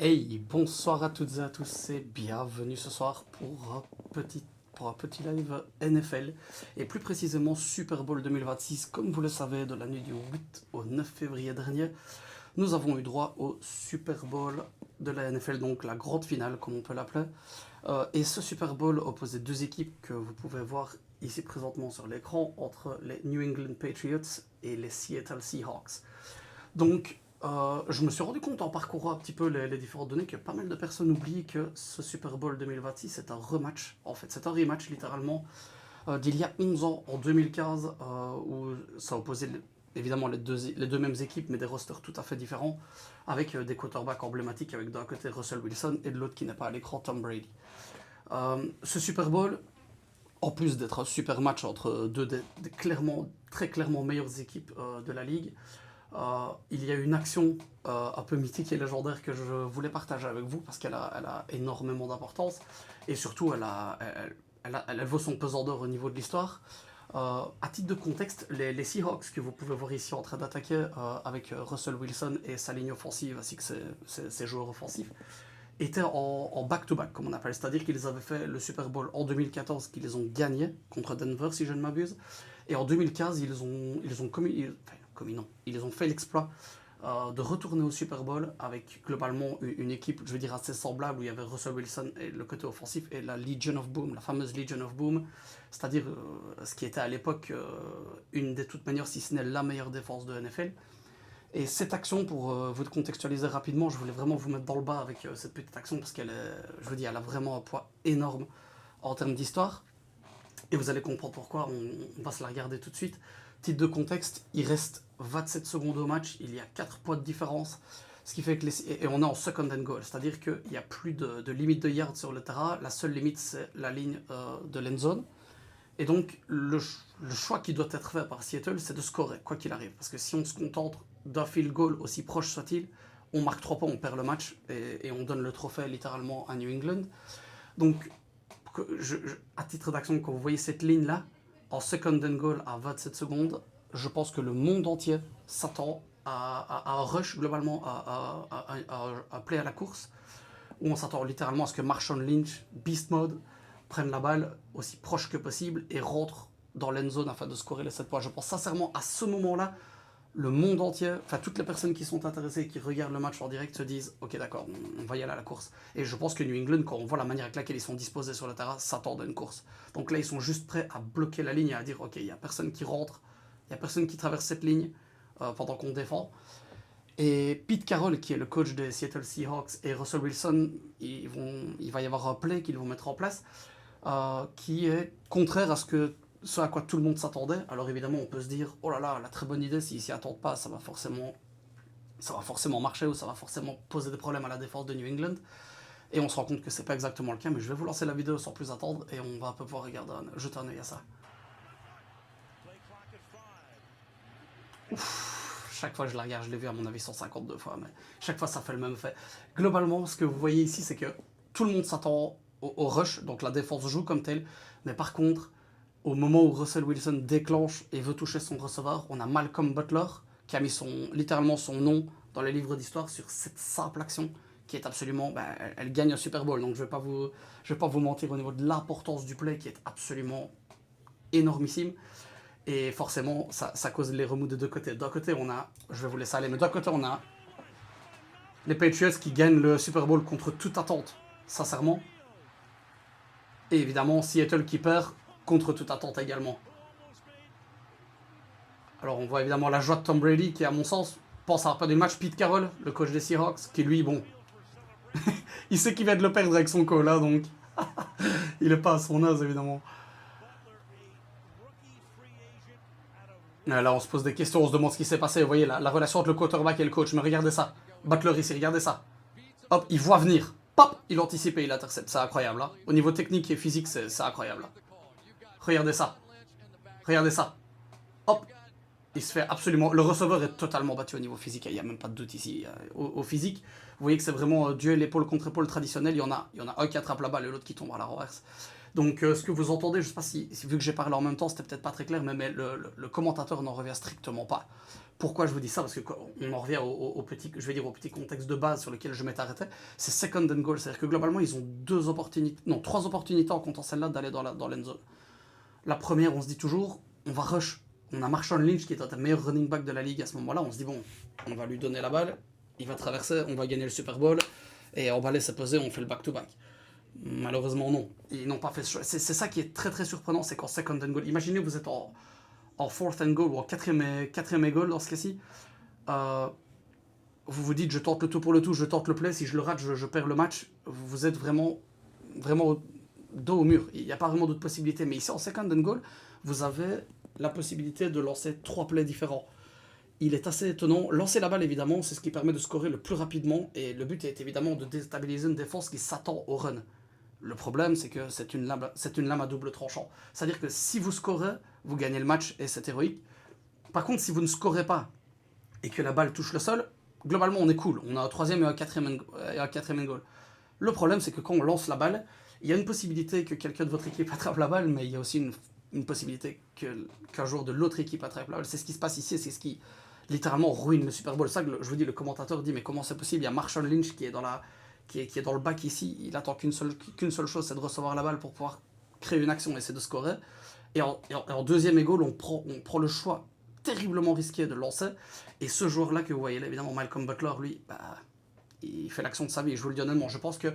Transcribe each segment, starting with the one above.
Hey, bonsoir à toutes et à tous et bienvenue ce soir pour un petit live NFL et plus précisément Super Bowl 2026. Comme vous le savez, de la nuit du 8 au 9 février dernier, nous avons eu droit au Super Bowl de la NFL, donc la grande finale comme on peut l'appeler. Et ce Super Bowl opposait deux équipes que vous pouvez voir ici présentement sur l'écran entre les New England Patriots et les Seattle Seahawks. Donc, je me suis rendu compte en parcourant un petit peu les différentes données que pas mal de personnes oublient que ce Super Bowl 2026 est un rematch. En fait, c'est un rematch littéralement d'il y a 11 ans, en 2015, où ça opposait évidemment les deux mêmes équipes, mais des rosters tout à fait différents, avec des quarterbacks emblématiques, avec d'un côté Russell Wilson et de l'autre qui n'est pas à l'écran, Tom Brady. Ce Super Bowl, en plus d'être un super match entre deux des très clairement meilleures équipes de la ligue, il y a une action un peu mythique et légendaire que je voulais partager avec vous parce elle a énormément d'importance et surtout elle vaut son pesant d'or au niveau de l'histoire. À titre de contexte, les Seahawks que vous pouvez voir ici en train d'attaquer avec Russell Wilson et sa ligne offensive ainsi que ses joueurs offensifs étaient en back-to-back, comme on appelle, c'est-à-dire qu'ils avaient fait le Super Bowl en 2014, qu'ils ont gagné contre Denver, si je ne m'abuse, et en 2015, ils ont commis, non, ils ont fait l'exploit de retourner au Super Bowl avec globalement une équipe, je veux dire, assez semblable, où il y avait Russell Wilson et le côté offensif et la Legion of Boom, la fameuse Legion of Boom, c'est-à-dire ce qui était à l'époque une des toutes meilleures, si ce n'est la meilleure défense de NFL. Et cette action, pour vous contextualiser rapidement, je voulais vraiment vous mettre dans le bas avec cette petite action parce je vous dis, elle a vraiment un poids énorme en termes d'histoire. Et vous allez comprendre pourquoi, on va se la regarder tout de suite. Titre de contexte, il reste 27 secondes au match, il y a 4 points de différence, ce qui fait que et on est en second and goal, c'est-à-dire qu'il n'y a plus de limite de yards sur le terrain, la seule limite c'est la ligne de l'end zone. Et donc, le choix qui doit être fait par Seattle, c'est de scorer, quoi qu'il arrive. Parce que si on se contente d'un field goal, aussi proche soit-il, on marque 3 points, on perd le match et on donne le trophée littéralement à New England. Donc, à titre d'action, quand vous voyez cette ligne-là, en second and goal à 27 secondes, je pense que le monde entier s'attend à un rush globalement, à play à la course, où on s'attend littéralement à ce que Marshawn Lynch, Beast Mode, prenne la balle aussi proche que possible et rentre dans l'end zone afin de scorer les 7 points. Je pense sincèrement à ce moment-là, le monde entier, enfin toutes les personnes qui sont intéressées et qui regardent le match en direct se disent ok d'accord, on va y aller à la course. Et je pense que New England, quand on voit la manière avec laquelle ils sont disposés sur le terrain, s'attendent à une course. Donc là ils sont juste prêts à bloquer la ligne et à dire ok, il n'y a personne qui rentre, il n'y a personne qui traverse cette ligne pendant qu'on défend. Et Pete Carroll, qui est le coach des Seattle Seahawks, et Russell Wilson, il va y avoir un play qu'ils vont mettre en place qui est contraire à ce à quoi tout le monde s'attendait. Alors évidemment, on peut se dire, oh là là, la très bonne idée, s'ils s'y attendent pas, ça va forcément marcher ou ça va forcément poser des problèmes à la défense de New England. Et on se rend compte que c'est pas exactement le cas, mais je vais vous lancer la vidéo sans plus attendre et on va un peu pouvoir regarder, jeter un œil à ça. Ouf, chaque fois que je la regarde, je l'ai vu à mon avis 152 fois, mais chaque fois ça fait le même fait. Globalement, ce que vous voyez ici, c'est que tout le monde s'attend au rush, donc la défense joue comme telle, mais par contre, au moment où Russell Wilson déclenche et veut toucher son receveur, on a Malcolm Butler qui a mis littéralement son nom dans les livres d'histoire sur cette simple action qui est absolument, elle gagne un Super Bowl. Donc je vais pas vous mentir au niveau de l'importance du play qui est absolument énormissime. Et forcément, ça cause les remous de deux côtés. D'un côté, on a, je vais vous laisser aller, mais d'un côté, on a les Patriots qui gagnent le Super Bowl contre toute attente, sincèrement. Et évidemment, Seattle qui perd contre toute attente également. Alors, on voit évidemment la joie de Tom Brady qui, à mon sens, pense à perdu le match. Pete Carroll, le coach des Seahawks, qui lui, bon, il sait qu'il vient de le perdre avec son call là, donc il est pas à son aise évidemment. Là, on se pose des questions, on se demande ce qui s'est passé. Vous voyez, la relation entre le quarterback et le coach. Mais regardez ça. Butler ici, regardez ça. Hop, il voit venir. Pop, il anticipe et il intercepte. C'est incroyable. Hein. Au niveau technique et physique, c'est incroyable. Regardez ça. Regardez ça. Hop, il se fait absolument... Le receveur est totalement battu au niveau physique. Il n'y a même pas de doute ici. Au physique, vous voyez que c'est vraiment duel épaule contre épaule traditionnel. Il y en a un qui attrape la balle et l'autre qui tombe à la renverse. Donc ce que vous entendez, je sais pas si vu que j'ai parlé en même temps, c'était peut-être pas très clair, mais le commentateur n'en revient strictement pas. Pourquoi je vous dis ça? Parce qu'on en revient au petit, je vais dire au petit contexte de base sur lequel je m'étais arrêté. C'est second and goal, c'est-à-dire que globalement ils ont trois opportunités en comptant celle-là d'aller dans l'end zone. La première, on se dit toujours, on va rush. On a Marshawn Lynch qui est un meilleur running back de la ligue à ce moment-là. On se dit bon, on va lui donner la balle, il va traverser, on va gagner le Super Bowl et on va laisser poser, on fait le back-to-back. Malheureusement, non. Ils n'ont pas fait ce choix. C'est ça qui est très très surprenant, c'est qu'en second and goal, imaginez vous êtes en fourth and goal ou en quatrième et goal dans ce cas-ci. Euh, vous vous dites, je tente le tout pour le tout, je tente le play, si je le rate, je perds le match. Vous êtes vraiment dos au mur. Il n'y a pas vraiment d'autres possibilités. Mais ici, en second and goal, vous avez la possibilité de lancer 3 plays différents. Il est assez étonnant. Lancer la balle, évidemment, c'est ce qui permet de scorer le plus rapidement. Et le but est évidemment de déstabiliser une défense qui s'attend au run. Le problème, c'est que c'est une lame à double tranchant. C'est-à-dire que si vous scorez, vous gagnez le match et c'est héroïque. Par contre, si vous ne scorez pas et que la balle touche le sol, globalement, on est cool. On a un troisième et un quatrième goal. Le problème, c'est que quand on lance la balle, il y a une possibilité que quelqu'un de votre équipe attrape la balle, mais il y a aussi une possibilité qu'un joueur de l'autre équipe attrape la balle. C'est ce qui se passe ici et c'est ce qui littéralement ruine le Super Bowl. Ça, je vous dis, le commentateur dit, mais comment c'est possible? Il y a Marshawn Lynch qui est dans le bac ici. Il attend qu'une seule chose, c'est de recevoir la balle pour pouvoir créer une action et c'est de scorer. Et en deuxième et goal, on prend le choix terriblement risqué de lancer. Et ce joueur-là que vous voyez là, évidemment, Malcolm Butler, lui, il fait l'action de sa vie. Je vous le dis honnêtement, je pense qu'il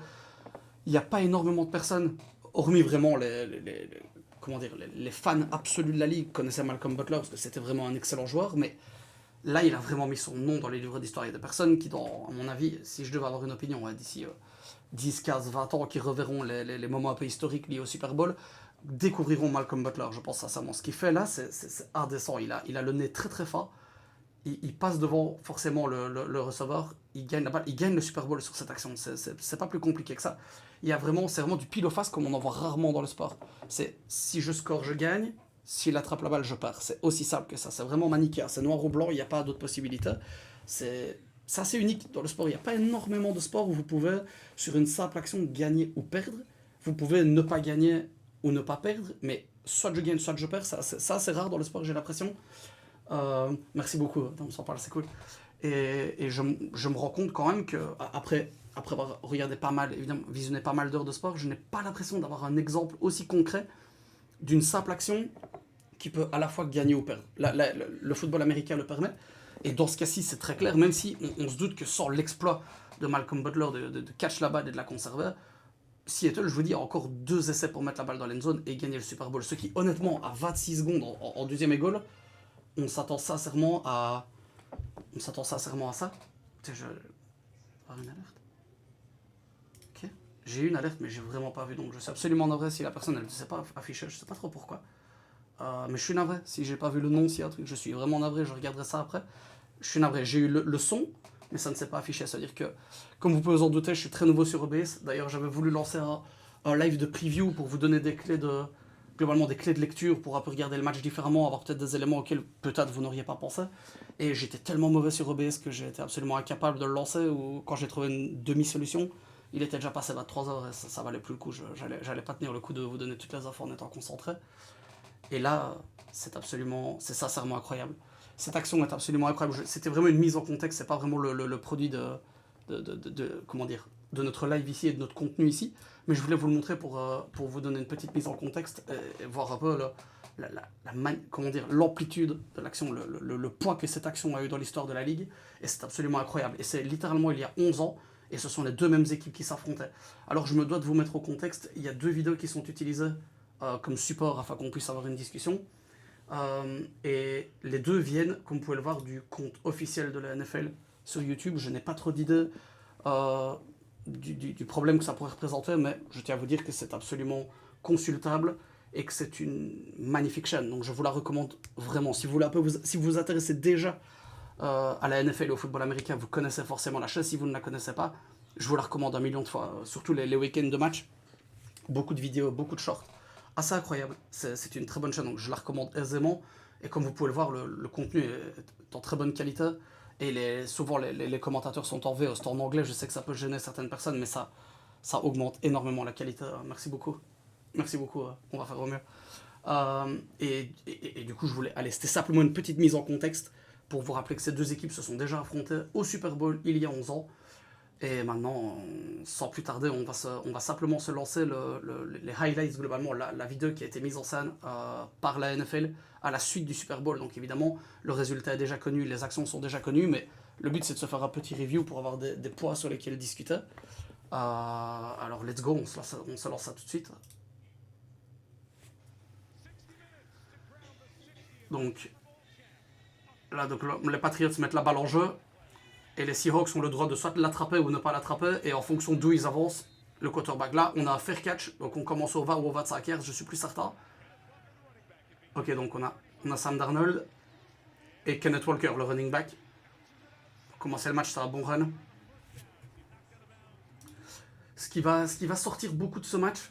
n'y a pas énormément de personnes, hormis vraiment les fans absolus de la ligue, connaissaient Malcolm Butler parce que c'était vraiment un excellent joueur, mais là, il a vraiment mis son nom dans les livres d'histoire. Il y a des personnes qui, à mon avis, si je devais avoir une opinion, d'ici 10, 15, 20 ans, qui reverront les moments un peu historiques liés au Super Bowl, découvriront Malcolm Butler, je pense sincèrement. Ce qu'il fait là, c'est indécent. Il a le nez très très fin. Il passe devant forcément le receveur, il gagne la balle, il gagne le Super Bowl sur cette action. C'est pas plus compliqué que ça. C'est vraiment du pile au face comme on en voit rarement dans le sport. C'est si je score, je gagne. S'il attrape la balle, je perds. C'est aussi simple que ça. C'est vraiment manichéen. C'est noir ou blanc, il n'y a pas d'autres possibilités. C'est assez unique dans le sport. Il n'y a pas énormément de sports où vous pouvez, sur une simple action, gagner ou perdre. Vous pouvez ne pas gagner ou ne pas perdre, mais soit je gagne, soit je perds. Ça c'est rare dans le sport, j'ai l'impression. Merci beaucoup, on s'en parle, c'est cool. Et je me rends compte quand même que, après avoir regardé pas mal, évidemment, visionné pas mal d'heures de sport, je n'ai pas l'impression d'avoir un exemple aussi concret d'une simple action qui peut à la fois gagner ou perdre. Le football américain le permet, et dans ce cas-ci, c'est très clair, même si on se doute que sans l'exploit de Malcolm Butler de catch la balle et de la conserver, Seattle, je vous dis, a encore 2 essais pour mettre la balle dans l'end zone et gagner le Super Bowl. Ce qui, honnêtement, à 26 secondes en deuxième et goal, on s'attend sincèrement à ça. J'ai une alerte. Ok. J'ai eu une alerte, mais j'ai vraiment pas vu, donc je suis absolument navré si la personne elle ne s'est pas affichée, je sais pas trop pourquoi. Mais je suis navré si j'ai pas vu le nom, s'il y a un truc, je suis vraiment navré, je regarderai ça après. Je suis navré, j'ai eu le son, mais ça ne s'est pas affiché. C'est-à-dire que, comme vous pouvez vous en douter, je suis très nouveau sur OBS. D'ailleurs, j'avais voulu lancer un live de preview pour vous donner globalement des clés de lecture pour un peu regarder le match différemment, avoir peut-être des éléments auxquels peut-être vous n'auriez pas pensé. Et j'étais tellement mauvais sur OBS que j'ai été absolument incapable de le lancer, ou quand j'ai trouvé une demi-solution, il était déjà passé 23 heures et ça valait plus le coup. J'allais pas tenir le coup de vous donner toutes les infos en étant concentré. Et là, c'est sincèrement incroyable. Cette action est absolument incroyable. C'était vraiment une mise en contexte, c'est pas vraiment le produit comment dire, de notre live ici et de notre contenu ici, mais je voulais vous le montrer pour vous donner une petite mise en contexte et voir un peu comment dire, l'amplitude de l'action, le poids que cette action a eu dans l'histoire de la Ligue, et c'est absolument incroyable. Et c'est littéralement il y a 11 ans, et ce sont les deux mêmes équipes qui s'affrontaient. Alors je me dois de vous mettre au contexte, il y a 2 vidéos qui sont utilisées comme support afin qu'on puisse avoir une discussion. Et les 2 viennent, comme vous pouvez le voir, du compte officiel de la NFL sur YouTube. Je n'ai pas trop d'idées du problème que ça pourrait représenter, mais je tiens à vous dire que c'est absolument consultable et que c'est une magnifique chaîne. Donc je vous la recommande vraiment. Si vous vous intéressez déjà à la NFL et au football américain, vous connaissez forcément la chaîne. Si vous ne la connaissez pas, je vous la recommande 1 million de fois, surtout les week-ends de match. Beaucoup de vidéos, beaucoup de shorts. Assez incroyable. C'est une très bonne chaîne, donc je la recommande aisément. Et comme vous pouvez le voir, le contenu est en très bonne qualité. Et souvent, les commentateurs sont en VO, c'est en anglais. Je sais que ça peut gêner certaines personnes, mais ça augmente énormément la qualité. Merci beaucoup. Merci beaucoup, on va faire au mieux. Et du coup, je voulais... Allez, c'était simplement une petite mise en contexte pour vous rappeler que ces deux équipes se sont déjà affrontées au Super Bowl il y a 11 ans. Et maintenant, sans plus tarder, on va simplement se lancer les highlights, globalement, la vidéo qui a été mise en scène par la NFL à la suite du Super Bowl. Donc évidemment, le résultat est déjà connu, les actions sont déjà connues, mais le but c'est de se faire un petit review pour avoir des points sur lesquels discuter. Alors let's go, on se lance ça tout de suite. Donc là, donc, les Patriots mettent la balle en jeu. Et les Seahawks ont le droit de soit l'attraper ou ne pas l'attraper. Et en fonction d'où ils avancent, le quarterback. Là, on a un fair catch. Donc on commence au 20 ou au 25 yards, je suis plus certain. Ok, donc on a Sam Darnold et Kenneth Walker, le running back. Pour commencer le match, c'est un bon run. Ce qui va sortir beaucoup de ce match,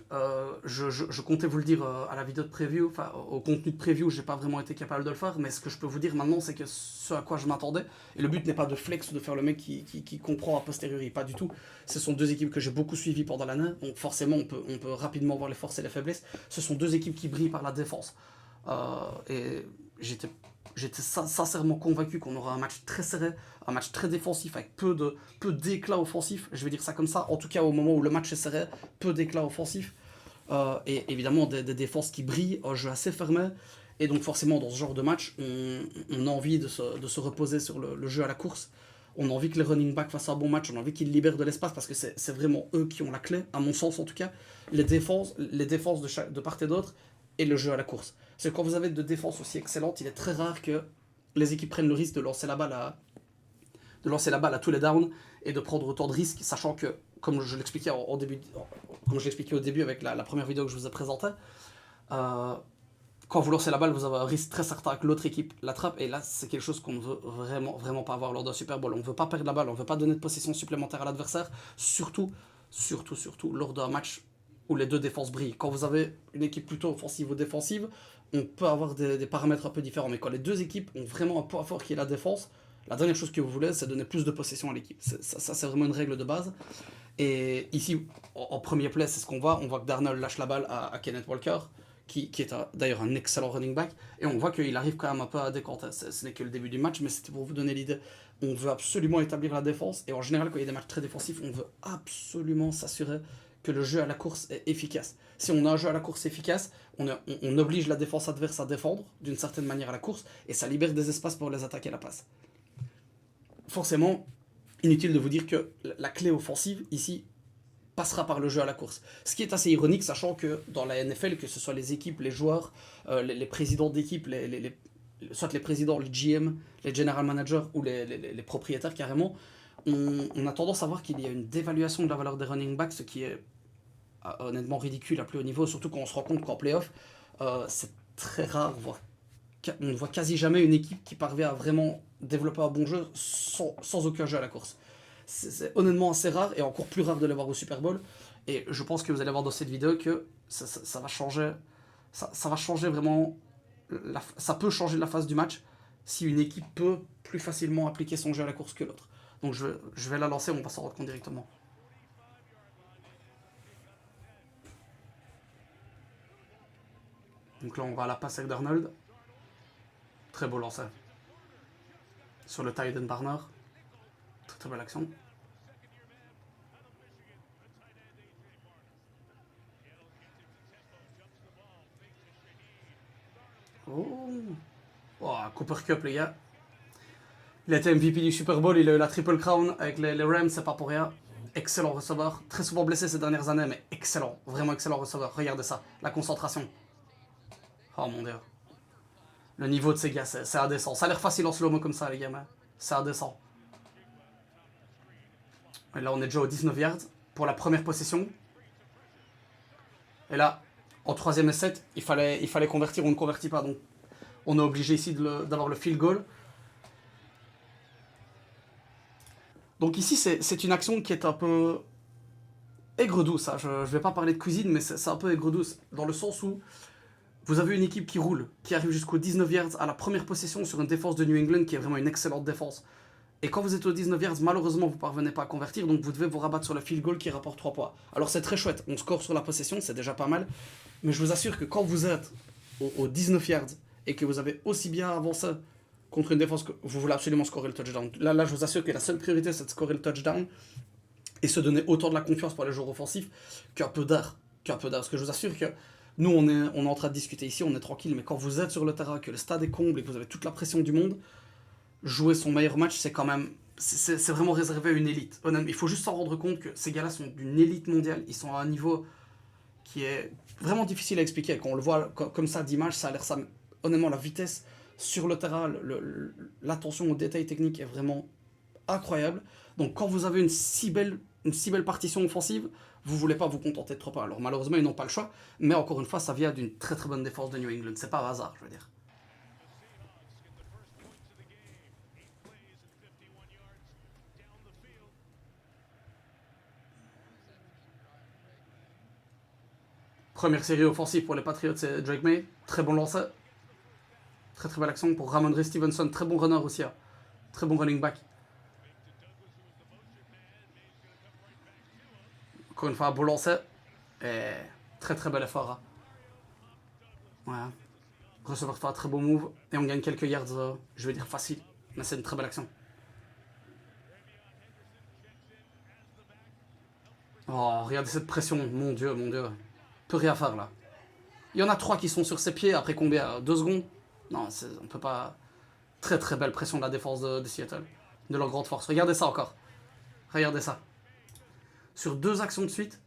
je comptais vous le dire à la vidéo de preview, enfin au contenu de preview, j'ai pas vraiment été capable de le faire, mais ce que je peux vous dire maintenant, c'est que ce à quoi je m'attendais, et le but n'est pas de flex ou de faire le mec qui comprend a posteriori, pas du tout. Ce sont deux équipes que j'ai beaucoup suivies pendant l'année, donc forcément on peut rapidement voir les forces et les faiblesses. Ce sont deux équipes qui brillent par la défense. Et j'étais sincèrement convaincu qu'on aura un match très serré, un match très défensif avec peu d'éclats offensifs, je vais dire ça comme ça, en tout cas au moment où le match est serré, peu d'éclats offensifs, et évidemment des défenses qui brillent, un jeu assez fermé, et donc forcément dans ce genre de match, on a envie de se reposer sur le jeu à la course, on a envie que les running backs fassent un bon match, on a envie qu'ils libèrent de l'espace, parce que c'est vraiment eux qui ont la clé, à mon sens en tout cas, les défenses de part et d'autre, et le jeu à la course. Parce que quand vous avez de défenses aussi excellentes, il est très rare que les équipes prennent le risque de lancer la balle à tous les downs et de prendre autant de risques, sachant que, comme je l'expliquais au début avec la première vidéo que je vous ai présentée, quand vous lancez la balle, vous avez un risque très certain que l'autre équipe l'attrape, et là, c'est quelque chose qu'on ne veut vraiment pas avoir lors d'un Super Bowl. On ne veut pas perdre la balle, on ne veut pas donner de possession supplémentaire à l'adversaire, surtout lors d'un match où les deux défenses brillent. Quand vous avez une équipe plutôt offensive ou défensive, on peut avoir des paramètres un peu différents, mais quand les deux équipes ont vraiment un point fort qui est la défense, la dernière chose que vous voulez, c'est donner plus de possession à l'équipe. Ça, c'est vraiment une règle de base. Et ici, en premier play, c'est ce qu'on voit. On voit que Darnold lâche la balle à Kenneth Walker, qui est d'ailleurs un excellent running back. Et on voit qu'il arrive quand même un peu à décanter. Ce n'est que le début du match, mais c'était pour vous donner l'idée. On veut absolument établir la défense. Et en général, quand il y a des matchs très défensifs, on veut absolument s'assurer que le jeu à la course est efficace. Si on a un jeu à la course efficace, on oblige la défense adverse à défendre d'une certaine manière à la course, et ça libère des espaces pour les attaquer à la passe. Forcément, inutile de vous dire que la clé offensive, ici, passera par le jeu à la course. Ce qui est assez ironique, sachant que dans la NFL, que ce soit les équipes, les joueurs, les présidents d'équipe, soit les présidents, les GM, les general managers ou les propriétaires carrément, on a tendance à voir qu'il y a une dévaluation de la valeur des running backs, ce qui est honnêtement ridicule à plus haut niveau, surtout quand on se rend compte qu'en playoff, c'est très rare, on ne voit quasi jamais une équipe qui parvient à vraiment développer un bon jeu sans aucun jeu à la course. C'est honnêtement assez rare, et encore plus rare de les voir au Super Bowl. Et je pense que vous allez voir dans cette vidéo que ça va changer. Ça va changer vraiment. Ça peut changer la phase du match si une équipe peut plus facilement appliquer son jeu à la course que l'autre. Donc je vais la lancer, on va s'en rendre compte directement. Donc là, on va à la passe avec Darnold. Très beau lancer. Sur le tight end Barner. Très très belle action. Oh, Cooper Kupp, les gars. Il a été MVP du Super Bowl, il a eu la Triple Crown avec les Rams, c'est pas pour rien. Excellent receveur. Très souvent blessé ces dernières années, mais excellent. Vraiment excellent receveur. Regardez ça. La concentration. Oh mon dieu. Le niveau de ces gars, c'est indécent. Ça a l'air facile en slow-mo comme ça, les gars, mais c'est indécent. Et là, on est déjà au 19 yards pour la première possession. Et là, en troisième et 7, il fallait convertir, on ne convertit pas. Donc, on est obligé ici d'avoir le field goal. Donc ici, c'est une action qui est un peu aigre-douce. Hein. Je ne vais pas parler de cuisine, mais c'est un peu aigre-douce. Dans le sens où vous avez une équipe qui roule, qui arrive jusqu'au 19 yards à la première possession sur une défense de New England qui est vraiment une excellente défense. Et quand vous êtes au 19 yards, malheureusement, vous ne parvenez pas à convertir, donc vous devez vous rabattre sur le field goal qui rapporte 3 points. Alors c'est très chouette, on score sur la possession, c'est déjà pas mal, Mais je vous assure que quand vous êtes aux 19 yards et que vous avez aussi bien avancé contre une défense que vous voulez absolument scorer le touchdown. Là, je vous assure que la seule priorité, c'est de scorer le touchdown et se donner autant de la confiance pour les joueurs offensifs qu'un peu d'air. Parce que je vous assure que nous, on est en train de discuter ici, on est tranquille, mais quand vous êtes sur le terrain, que le stade est comble et que vous avez toute la pression du monde, jouer son meilleur match, c'est quand même... C'est vraiment réservé à une élite. Honnêtement, il faut juste s'en rendre compte que ces gars-là sont d'une élite mondiale. Ils sont à un niveau qui est vraiment difficile à expliquer. Quand on le voit comme ça d'image, ça a l'air ça. Honnêtement, la vitesse sur le terrain, l'attention aux détails techniques est vraiment incroyable. Donc quand vous avez une si belle partition offensive, vous voulez pas vous contenter de trop pas. Alors malheureusement, ils n'ont pas le choix. Mais encore une fois, ça vient d'une très très bonne défense de New England. C'est pas un hasard, je veux dire. Première série offensive pour les Patriots, c'est Drake May. Très bon lancer. Très très belle action pour Ramondre Stevenson. Très bon runner aussi. Hein. Très bon running back. Encore une fois, un beau lancer. Et très très bel effort. Hein. Ouais. Receveur fait un très beau move. Et on gagne quelques yards, je vais dire facile. Mais c'est une très belle action. Oh, regardez cette pression. Mon dieu, mon dieu. Peut rien faire là. Il y en a 3 qui sont sur ses pieds après combien 2 secondes. Non, on peut pas. Très très belle pression de la défense de Seattle. De leur grande force. Regardez ça encore. Regardez ça. Sur 2 actions de suite,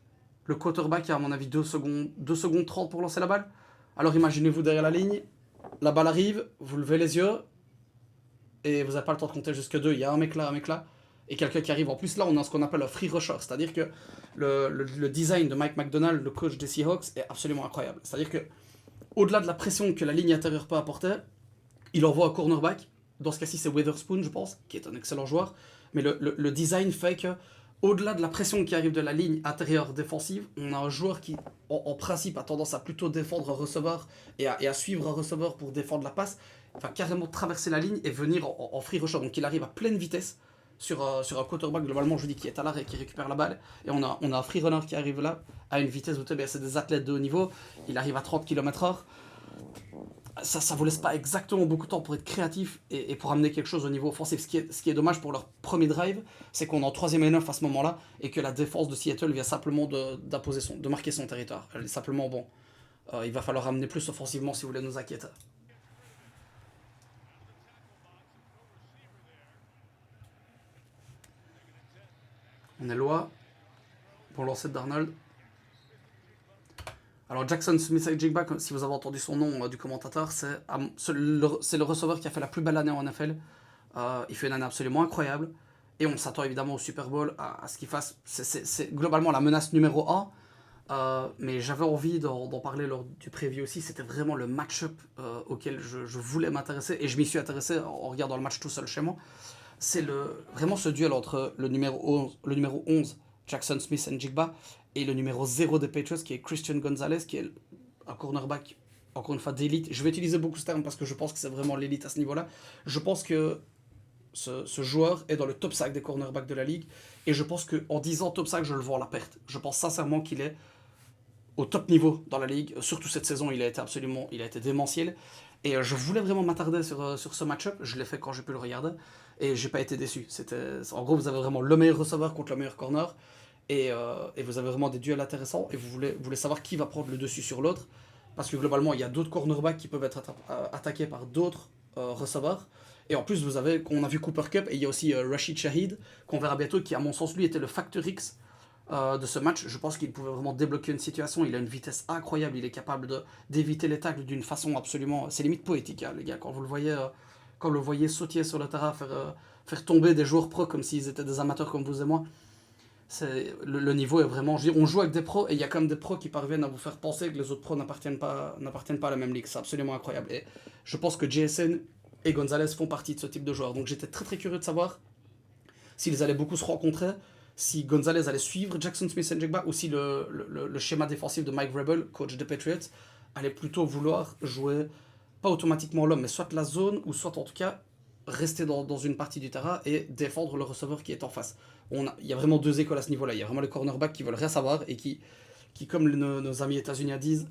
le quarterback a à mon avis 2 secondes 30 pour lancer la balle. Alors imaginez-vous derrière la ligne, la balle arrive, vous levez les yeux, et vous n'avez pas le temps de compter jusque 2. Il y a un mec là, et quelqu'un qui arrive. En plus là, on a ce qu'on appelle un free rusher, c'est-à-dire que le design de Mike McDonald, le coach des Seahawks, est absolument incroyable. C'est-à-dire que au-delà de la pression que la ligne intérieure peut apporter, il envoie un cornerback. Dans ce cas-ci, c'est Witherspoon, je pense, qui est un excellent joueur. Mais le design fait que, au-delà de la pression qui arrive de la ligne intérieure défensive, on a un joueur qui, en principe, a tendance à plutôt défendre un receveur et à suivre un receveur pour défendre la passe. Il va carrément traverser la ligne et venir en free rusher. Donc il arrive à pleine vitesse sur un quarterback, globalement, je vous dis, qui est à l'arrêt, qui récupère la balle. Et on a un free runner qui arrive là, à une vitesse, vous savez, c'est des athlètes de haut niveau. Il arrive à 30 km/h. Ça vous laisse pas exactement beaucoup de temps pour être créatif et pour amener quelque chose au niveau offensif. Ce qui est dommage pour leur premier drive, c'est qu'on est en 3ème et 9 à ce moment-là et que la défense de Seattle vient simplement de marquer son territoire. Elle est simplement bon. Il va falloir amener plus offensivement si vous voulez nous inquiéter. On est loin. Bon lancer de Darnold. Alors Jackson Smith-Njigba, si vous avez entendu son nom du commentateur, c'est le receveur qui a fait la plus belle année en NFL. Il fait une année absolument incroyable. Et on s'attend évidemment au Super Bowl à ce qu'il fasse. C'est globalement la menace numéro 1. Mais j'avais envie d'en parler lors du preview aussi. C'était vraiment le match-up auquel je voulais m'intéresser. Et je m'y suis intéressé en regardant le match tout seul chez moi. C'est vraiment ce duel entre le numéro 11 Jackson Smith-Njigba, et le numéro 0 des Patriots, qui est Christian Gonzalez, qui est un cornerback, encore une fois, d'élite. Je vais utiliser beaucoup ce terme parce que je pense que c'est vraiment l'élite à ce niveau-là. Je pense que ce joueur est dans le top 5 des cornerbacks de la ligue, et je pense qu'en disant top 5, je le vois à la perte. Je pense sincèrement qu'il est au top niveau dans la ligue. Surtout cette saison, il a été démentiel. Et je voulais vraiment m'attarder sur ce match-up. Je l'ai fait quand j'ai pu le regarder. Et j'ai pas été déçu. En gros, vous avez vraiment le meilleur receveur contre le meilleur corner. Et vous avez vraiment des duels intéressants. Et vous voulez savoir qui va prendre le dessus sur l'autre. Parce que globalement, il y a d'autres cornerbacks qui peuvent être attaqués par d'autres receveurs. Et en plus, on a vu Cooper Kupp. Et il y a aussi Rashid Shahid, qu'on verra bientôt, qui, à mon sens, lui, était le facteur X de ce match. Je pense qu'il pouvait vraiment débloquer une situation. Il a une vitesse incroyable. Il est capable d'éviter les tacles d'une façon absolument... C'est limite poétique, hein, les gars. Quand vous le voyez sautiller sur le terrain, faire tomber des joueurs pros comme s'ils étaient des amateurs comme vous et moi. Le niveau est vraiment... On joue avec des pros et il y a quand même des pros qui parviennent à vous faire penser que les autres pros n'appartiennent pas à la même ligue. C'est absolument incroyable. Et je pense que JSN et Gonzalez font partie de ce type de joueurs. Donc j'étais très très curieux de savoir s'ils allaient beaucoup se rencontrer, si Gonzalez allait suivre Jackson Smith-Njigba, ou si le schéma défensif de Mike Vrabel, coach des Patriots, allait plutôt vouloir jouer, pas automatiquement l'homme, mais soit la zone, ou soit en tout cas rester dans une partie du terrain et défendre le receveur qui est en face. Il y a vraiment 2 écoles à ce niveau-là. Il y a vraiment les cornerbacks qui veulent rien savoir et qui comme nos amis états-uniens disent,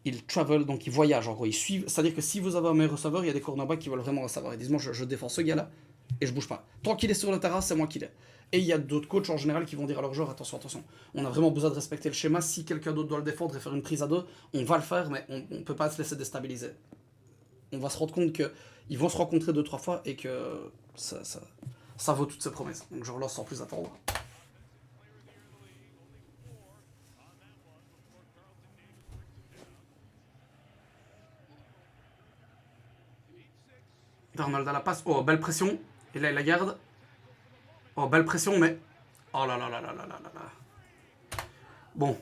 ils travel, donc ils voyagent en gros, ils suivent. C'est-à-dire que si vous avez un meilleur receveur, il y a des cornerbacks qui veulent vraiment le savoir. Ils disent moi je défends ce gars-là et je bouge pas. Tant qu'il est sur le terrain, c'est moi qui l'ai. Et il y a d'autres coachs en général qui vont dire à leurs joueurs attention, attention, on a vraiment besoin de respecter le schéma. Si quelqu'un d'autre doit le défendre et faire une prise à deux, on va le faire, mais on ne peut pas se laisser déstabiliser. On va se rendre compte qu'ils vont se rencontrer 2-3 fois et que ça vaut toutes ces promesses. Donc je relance sans plus attendre. Darnold à la passe. Oh, belle pression. Et là, il la garde. Oh, belle pression, mais... Oh là là là là là là là. Bon.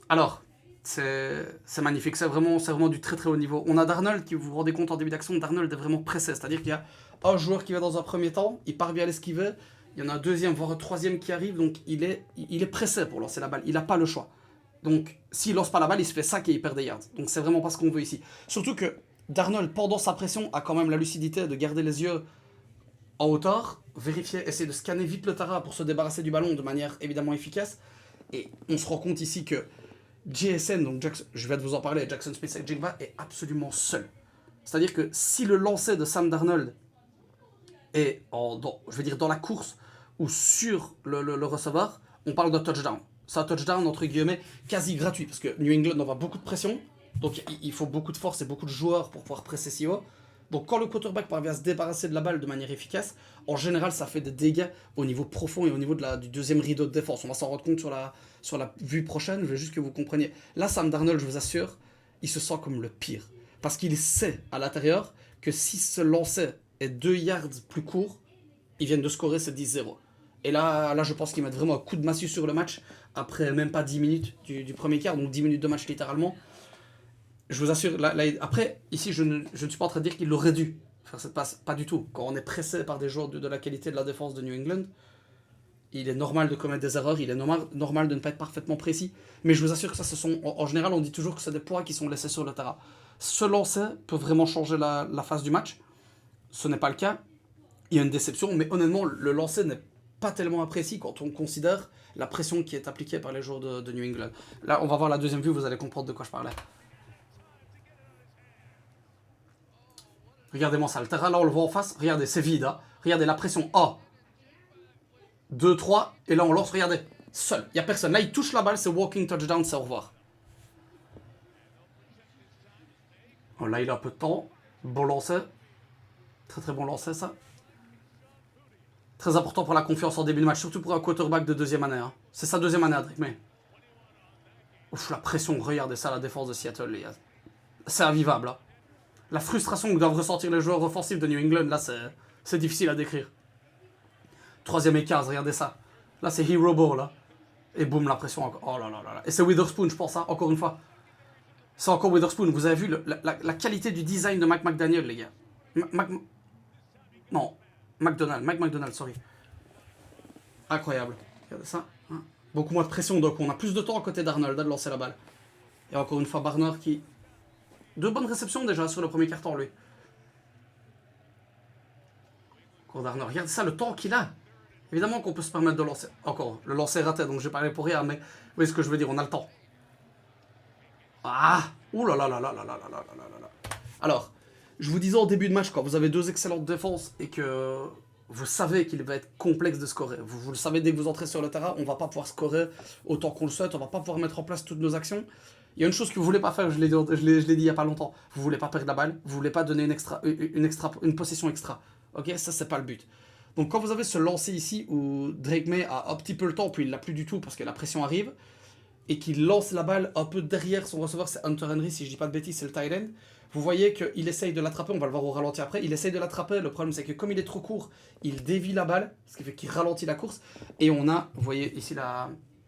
Alors, c'est magnifique. C'est vraiment du très très haut niveau. On a Darnold qui, vous vous rendez compte en début d'action, Darnold est vraiment pressé. C'est-à-dire qu'il y a un joueur qui va dans un premier temps, il part bien l'esquiver. Il y en a un deuxième, voire un troisième qui arrive. Donc, il est pressé pour lancer la balle. Il n'a pas le choix. Donc, s'il lance pas la balle, il se fait sac et il perd des yards. Donc, c'est vraiment pas ce qu'on veut ici. Surtout que Darnold, pendant sa pression, a quand même la lucidité de garder les yeux en hauteur, vérifier, essayer de scanner vite le terrain pour se débarrasser du ballon de manière évidemment efficace. Et on se rend compte ici que JSN, donc je vais vous en parler, Jackson Smith-Njigba est absolument seul. C'est-à-dire que si le lancer de Sam Darnold est dans la course ou sur le receveur, on parle de touchdown. C'est un touchdown entre guillemets quasi gratuit parce que New England envoie beaucoup de pression, donc il faut beaucoup de force et beaucoup de joueurs pour pouvoir presser si haut. Donc quand le quarterback parvient à se débarrasser de la balle de manière efficace, en général ça fait des dégâts au niveau profond et au niveau du deuxième rideau de défense. On va s'en rendre compte sur la vue prochaine, je veux juste que vous compreniez. Là, Sam Darnold, je vous assure, il se sent comme le pire. Parce qu'il sait à l'intérieur que si ce lancer est 2 yards plus court, ils viennent de scorer ce 10-0. Et là, je pense qu'ils mettent vraiment un coup de massue sur le match après même pas 10 minutes du premier quart, donc 10 minutes de match littéralement. Je vous assure, après, ici, je ne suis pas en train de dire qu'il aurait dû faire cette passe. Pas du tout. Quand on est pressé par des joueurs de la qualité de la défense de New England, il est normal de commettre des erreurs, il est normal de ne pas être parfaitement précis. Mais je vous assure que ça, en général, on dit toujours que c'est des poids qui sont laissés sur le terrain. Ce lancer peut vraiment changer la phase du match. Ce n'est pas le cas. Il y a une déception, mais honnêtement, le lancer n'est pas tellement imprécis quand on considère la pression qui est appliquée par les joueurs de New England. Là, on va voir la deuxième vue, vous allez comprendre de quoi je parlais. Regardez-moi ça, le terrain là on le voit en face, regardez c'est vide, hein. Regardez la pression, 1, 2, 3, et là on lance, regardez, seul, il n'y a personne, là il touche la balle, c'est walking touchdown, c'est au revoir. Oh, là il a un peu de temps, bon lancer, très très bon lancer ça. Très important pour la confiance en début de match, surtout pour un quarterback de deuxième année, hein. C'est sa deuxième année à Drake May. Ouf, la pression, regardez ça, la défense de Seattle, les gars. C'est invivable, hein. La frustration que doivent ressentir les joueurs offensifs de New England, là, c'est difficile à décrire. Troisième et 15, regardez ça. Là, c'est Hero Ball, là. Et boum, la pression encore. Oh là là là là. Et c'est Witherspoon, je pense, hein, encore une fois. C'est encore Witherspoon. Vous avez vu la qualité du design de Mike McDaniel, les gars. Non, Mike McDonald, sorry. Incroyable. Regardez ça. Hein. Beaucoup moins de pression, donc on a plus de temps à côté d'Arnold de lancer la balle. Et encore une fois, Barner qui... Deux bonnes réceptions déjà sur le premier carton, lui. Darner, regardez ça, le temps qu'il a. Évidemment qu'on peut se permettre de lancer. Encore, le lancer est raté, donc j'ai parlé pour rien, mais vous voyez ce que je veux dire, on a le temps. Ah, ouh là là là là là là là là là là. Alors, je vous disais au début de match, quand vous avez deux excellentes défenses et que vous savez qu'il va être complexe de scorer, vous le savez dès que vous entrez sur le terrain, on va pas pouvoir scorer autant qu'on le souhaite, on va pas pouvoir mettre en place toutes nos actions. Il y a une chose que vous voulez pas faire, je l'ai dit il y a pas longtemps, vous voulez pas perdre la balle, vous voulez pas donner une possession extra. Ok, ça c'est pas le but. Donc quand vous avez ce lancer ici où Drake May a un petit peu le temps, puis il l'a plus du tout parce que la pression arrive, et qu'il lance la balle un peu derrière son receveur, c'est Hunter Henry, si je dis pas de bêtises, c'est le tight end. Vous voyez qu'il essaye de l'attraper, on va le voir au ralenti après, il essaye de l'attraper, le problème c'est que comme il est trop court, il dévie la balle, ce qui fait qu'il ralentit la course, et on a, vous voyez ici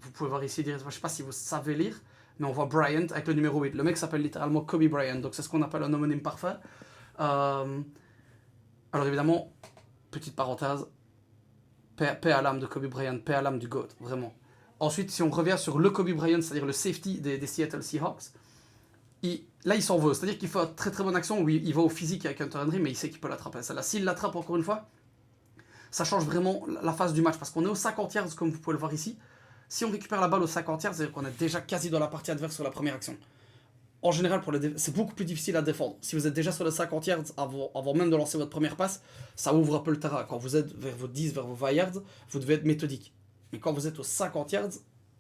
vous pouvez voir ici, je sais pas si vous savez lire, mais on voit Bryant avec le numéro 8, le mec s'appelle littéralement Kobe Bryant, donc c'est ce qu'on appelle un homonyme parfait. Alors évidemment, petite parenthèse, paix à l'âme de Kobe Bryant, paix à l'âme du GOAT, vraiment. Ensuite, si on revient sur le Kobe Bryant, c'est-à-dire le safety des Seattle Seahawks, là, il s'en veut. C'est-à-dire qu'il fait une très très bonne action où il va au physique avec Hunter Henry, mais il sait qu'il peut l'attraper. Celle-là, s'il l'attrape encore une fois, ça change vraiment la phase du match. Parce qu'on est au 50 yards, comme vous pouvez le voir ici. Si on récupère la balle au 50 yards, c'est-à-dire qu'on est déjà quasi dans la partie adverse sur la première action. en général, c'est beaucoup plus difficile à défendre. Si vous êtes déjà sur les 50 yards avant même de lancer votre première passe, ça ouvre un peu le terrain. Quand vous êtes vers vos 10, vers vos 20 yards, vous devez être méthodique. Mais quand vous êtes aux 50 yards,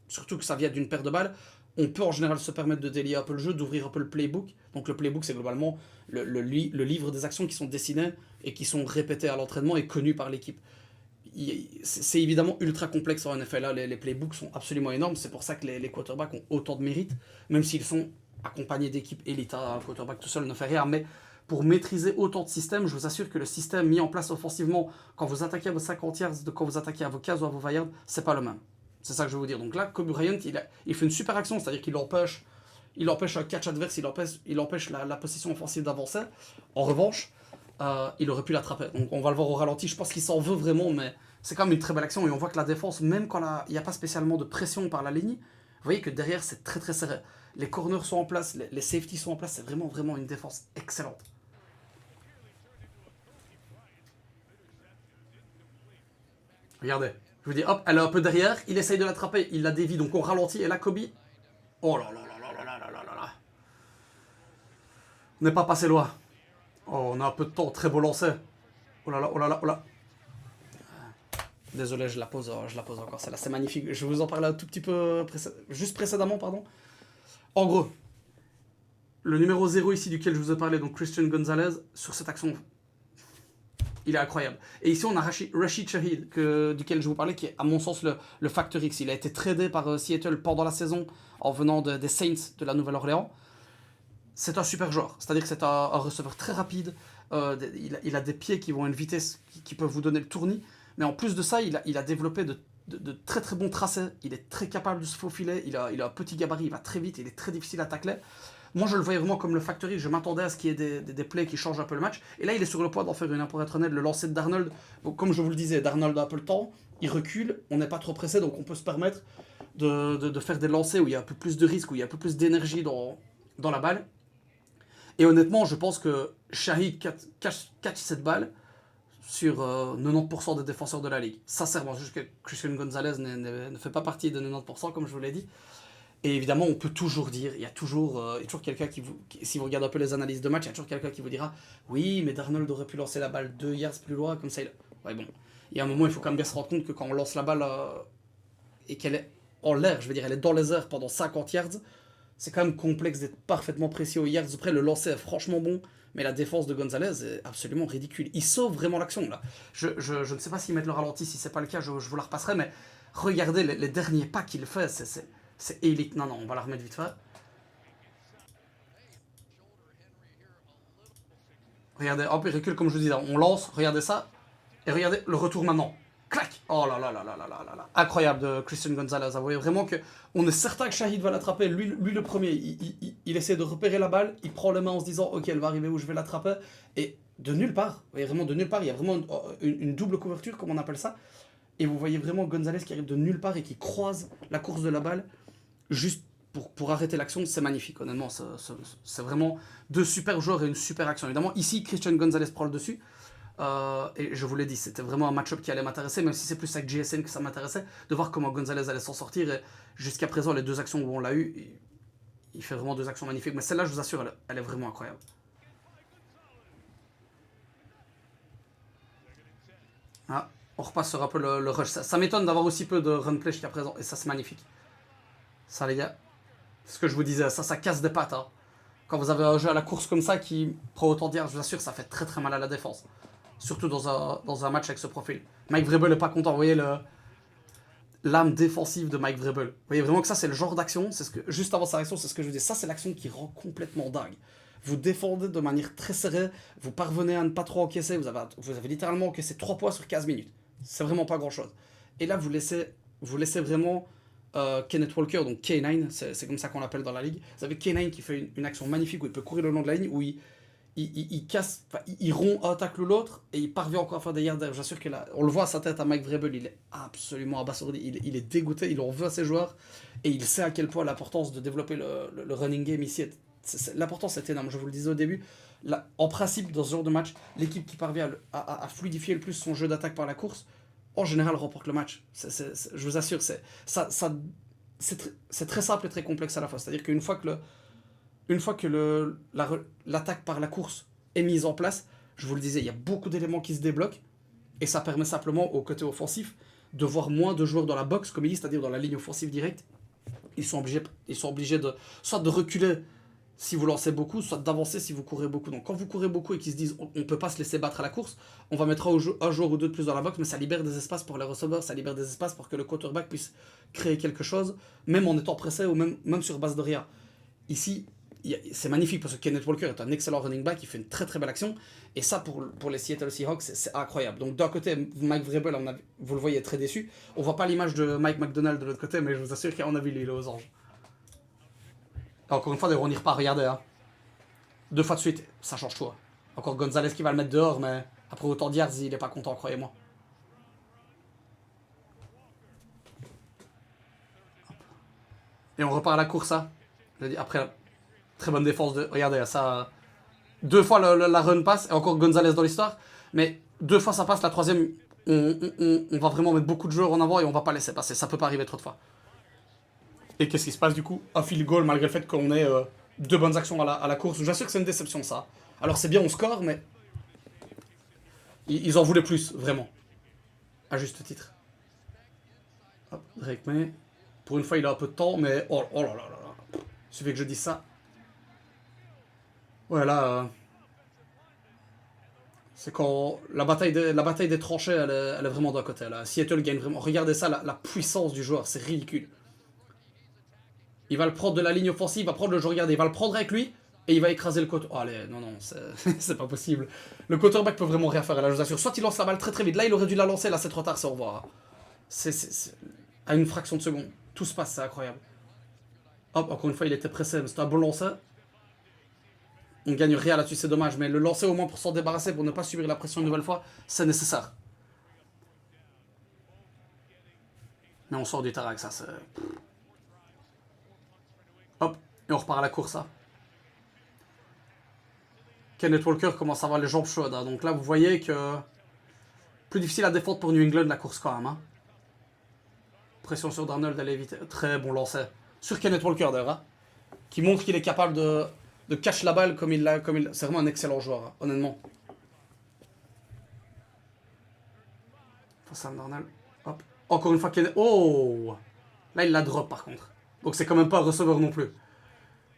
surtout que ça vient d'une paire de balles, on peut en général se permettre de délier un peu le jeu, d'ouvrir un peu le playbook. Donc le playbook, c'est globalement le livre des actions qui sont dessinées et qui sont répétées à l'entraînement et connues par l'équipe. C'est évidemment ultra complexe en NFL. Là. Les playbooks sont absolument énormes. C'est pour ça que les quarterbacks ont autant de mérite, même s'ils sont accompagnés d'équipes élites. Un quarterback tout seul ne fait rien. Mais pour maîtriser autant de systèmes, je vous assure que le système mis en place offensivement, quand vous attaquez à vos 50 yards, quand vous attaquez à vos 15 ou à vos 20 yards, c'est pas le même. C'est ça que je veux vous dire. Donc là, Kobe Bryant, il fait une super action, c'est-à-dire qu'il empêche un catch adverse, il empêche la position offensive d'avancer. En revanche, il aurait pu l'attraper. Donc on va le voir au ralenti. Je pense qu'il s'en veut vraiment, mais c'est quand même une très belle action. Et on voit que la défense, même quand il n'y a pas spécialement de pression par la ligne, vous voyez que derrière, c'est très très serré. Les corners sont en place, les safeties sont en place. C'est vraiment vraiment une défense excellente. Regardez. Je vous dis, hop, elle est un peu derrière. Il essaye de l'attraper. Il la dévie. Donc on ralentit. Et là, Kobe. Oh là là là là là là là là là là. On n'est pas passé loin. Oh, on a un peu de temps. Très beau lancer. Oh là là, oh là là, oh là. Désolé, je la pose encore. Celle-là, c'est magnifique. Je vais vous en parler un tout petit peu juste précédemment, pardon. En gros, le numéro 0 ici duquel je vous ai parlé, donc Christian Gonzalez, sur cette action, il est incroyable. Et ici, on a Rashid Shaheed, duquel je vous parlais, qui est à mon sens le facteur X. Il a été tradé par Seattle pendant la saison en venant des Saints de la Nouvelle-Orléans. C'est un super joueur. C'est-à-dire que c'est un receveur très rapide. Il a des pieds qui vont à une vitesse qui peuvent vous donner le tournis. Mais en plus de ça, il a développé de très très bons tracés. Il est très capable de se faufiler. Il a un petit gabarit, il va très vite, il est très difficile à tacler. Moi, je le voyais vraiment comme le factory. Je m'attendais à ce qu'il y ait des plays qui changent un peu le match. Et là, il est sur le point d'en faire une. Pour être honnête, le lancer de Darnold, comme je vous le disais, Darnold a un peu le temps. Il recule, on n'est pas trop pressé, donc on peut se permettre de faire des lancers où il y a un peu plus de risque, où il y a un peu plus d'énergie dans la balle. Et honnêtement, je pense que Shahid catch cette balle sur 90% des défenseurs de la ligue. Sincèrement, juste que Christian Gonzalez ne fait pas partie de 90%, comme je vous l'ai dit. Et évidemment, on peut toujours dire, il y a toujours quelqu'un si vous regardez un peu les analyses de match, il y a toujours quelqu'un qui vous dira oui, mais Darnold aurait pu lancer la balle 2 yards plus loin, comme ça. Ouais, bon. Il y a un moment, il faut quand même bien se rendre compte que quand on lance la balle et qu'elle est en l'air, je veux dire, elle est dans les airs pendant 50 yards, c'est quand même complexe d'être parfaitement précis aux yards près. Le lancer est franchement bon, mais la défense de Gonzalez est absolument ridicule. Il sauve vraiment l'action, là. Je ne sais pas s'ils mettent le ralenti, si c'est pas le cas, je vous la repasserai, mais regardez les derniers pas qu'il fait, c'est élite. Non, non, on va la remettre vite fait. Regardez, hop, il recule comme je vous disais. On lance, regardez ça. Et regardez le retour maintenant. Clac. Oh là là là là là là là là. Incroyable de Christian Gonzalez. Vous voyez vraiment que on est certain que Shahid va l'attraper. Lui le premier, il essaie de repérer la balle. Il prend les mains en se disant ok, elle va arriver où je vais l'attraper. Et de nulle part, vous voyez vraiment de nulle part, il y a vraiment une double couverture, comme on appelle ça. Et vous voyez vraiment Gonzalez qui arrive de nulle part et qui croise la course de la balle juste pour arrêter l'action. C'est magnifique, honnêtement. C'est vraiment deux super joueurs et une super action. Évidemment, ici, Christian Gonzalez prend le dessus. Et je vous l'ai dit, c'était vraiment un match-up qui allait m'intéresser, même si c'est plus avec GSN que ça m'intéressait, de voir comment Gonzalez allait s'en sortir. Et jusqu'à présent, les deux actions où on l'a eu, il fait vraiment deux actions magnifiques. Mais celle-là, je vous assure, elle est vraiment incroyable. Ah, on repasse sur un peu le rush. Ça m'étonne d'avoir aussi peu de run play jusqu'à présent. Et ça, c'est magnifique. Ça, les gars, c'est ce que je vous disais, ça casse des pattes. Hein. Quand vous avez un jeu à la course comme ça qui prend autant d'hier, je vous assure, ça fait très très mal à la défense. Surtout dans un match avec ce profil. Mike Vrabel n'est pas content. Vous voyez l'âme défensive de Mike Vrabel. Vous voyez vraiment que ça, c'est le genre d'action. Juste avant sa réaction, c'est ce que je vous dis. Ça, c'est l'action qui rend complètement dingue. Vous défendez de manière très serrée. Vous parvenez à ne pas trop encaisser. Vous avez littéralement encaissé 3 points sur 15 minutes. C'est vraiment pas grand chose. Et là, vous laissez vraiment Kenneth Walker, donc K9, c'est comme ça qu'on l'appelle dans la ligue. Vous avez K9 qui fait une action magnifique où il peut courir le long de la ligne, où il casse, il rompt un tacle ou l'autre et il parvient encore à faire des yards. J'assure que là, on le voit à sa tête à Mike Vrabel, il est absolument abasourdi, il est dégoûté, il en veut à ses joueurs et il sait à quel point l'importance de développer le running game ici l'importance est énorme. Je vous le disais au début, là, en principe, dans ce genre de match, l'équipe qui parvient à fluidifier le plus son jeu d'attaque par la course, en général, remporte le match. Je vous assure, c'est très simple et très complexe à la fois. C'est-à-dire qu'une fois que une fois que l'attaque par la course est mise en place, je vous le disais, il y a beaucoup d'éléments qui se débloquent, et ça permet simplement au côté offensif de voir moins de joueurs dans la box, comme il dit, c'est-à-dire dans la ligne offensive directe. Ils sont obligés de soit de reculer si vous lancez beaucoup, soit d'avancer si vous courez beaucoup. Donc quand vous courez beaucoup et qu'ils se disent on ne peut pas se laisser battre à la course, on va mettre un joueur ou deux de plus dans la box, mais ça libère des espaces pour les receveurs, ça libère des espaces pour que le quarterback puisse créer quelque chose, même en étant pressé ou même sur base de rien. Ici, c'est magnifique parce que Kenneth Walker est un excellent running back, il fait une très très belle action, et ça pour les Seattle Seahawks, c'est incroyable. Donc d'un côté, Mike Vrabel, vous le voyez, très déçu. On voit pas l'image de Mike McDonald de l'autre côté, mais je vous assure qu'à mon avis, il est aux anges. Encore une fois, d'ailleurs, on n'y repart, regardez. Hein. 2 fois de suite, ça change tout. Hein. Encore Gonzalez qui va le mettre dehors, mais après autant d'yards, il est pas content, croyez-moi. Et on repart à la course, hein. Après, très bonne défense de... Regardez, ça... 2 fois la run passe, et encore Gonzalez dans l'histoire, mais 2 fois ça passe, la troisième, on va vraiment mettre beaucoup de joueurs en avant et on va pas laisser passer, ça peut pas arriver trop de fois. Et qu'est-ce qui se passe du coup? Un field goal malgré le fait qu'on ait 2 bonnes actions à la course. J'assure que c'est une déception ça. Alors c'est bien, on score, mais ils en voulaient plus, vraiment. À juste titre. Hop, Drake May. Pour une fois, il a un peu de temps, mais oh là là là là. Il suffit que je dise ça. Ouais, là, c'est quand la bataille des tranchées, elle est vraiment d'un côté. Là. Seattle gagne vraiment. Regardez ça, la puissance du joueur, c'est ridicule. Il va le prendre de la ligne offensive, il va prendre le jeu, regardez, il va le prendre avec lui, et il va écraser le quarterback. Oh, allez, non, non, c'est pas possible. Le quarterback peut vraiment rien faire, là, je vous assure. Soit il lance la balle très très vite, là il aurait dû la lancer, là c'est trop tard, c'est au revoir. C'est à une fraction de seconde. Tout se passe, c'est incroyable. Hop, encore une fois, il était pressé, mais c'était un bon lancer. On gagne rien là-dessus, c'est dommage, mais le lancer au moins pour s'en débarrasser, pour ne pas subir la pression une nouvelle fois, c'est nécessaire. Mais on sort du terrain avec ça, c'est... Hop, et on repart à la course, hein. Kenneth Walker commence à avoir les jambes chaudes, hein. Donc là, vous voyez que... Plus difficile à défendre pour New England, la course quand même, hein. Pression sur Darnold, d'aller vite. Très bon lancer. Sur Kenneth Walker, d'ailleurs, hein. Qui montre qu'il est capable de catch la balle comme il l'a. C'est vraiment un excellent joueur, hein, honnêtement. Face à Darnold. Hop. Encore une fois, Kenneth... Oh! Là, il la drop, par contre. Donc c'est quand même pas un receveur non plus.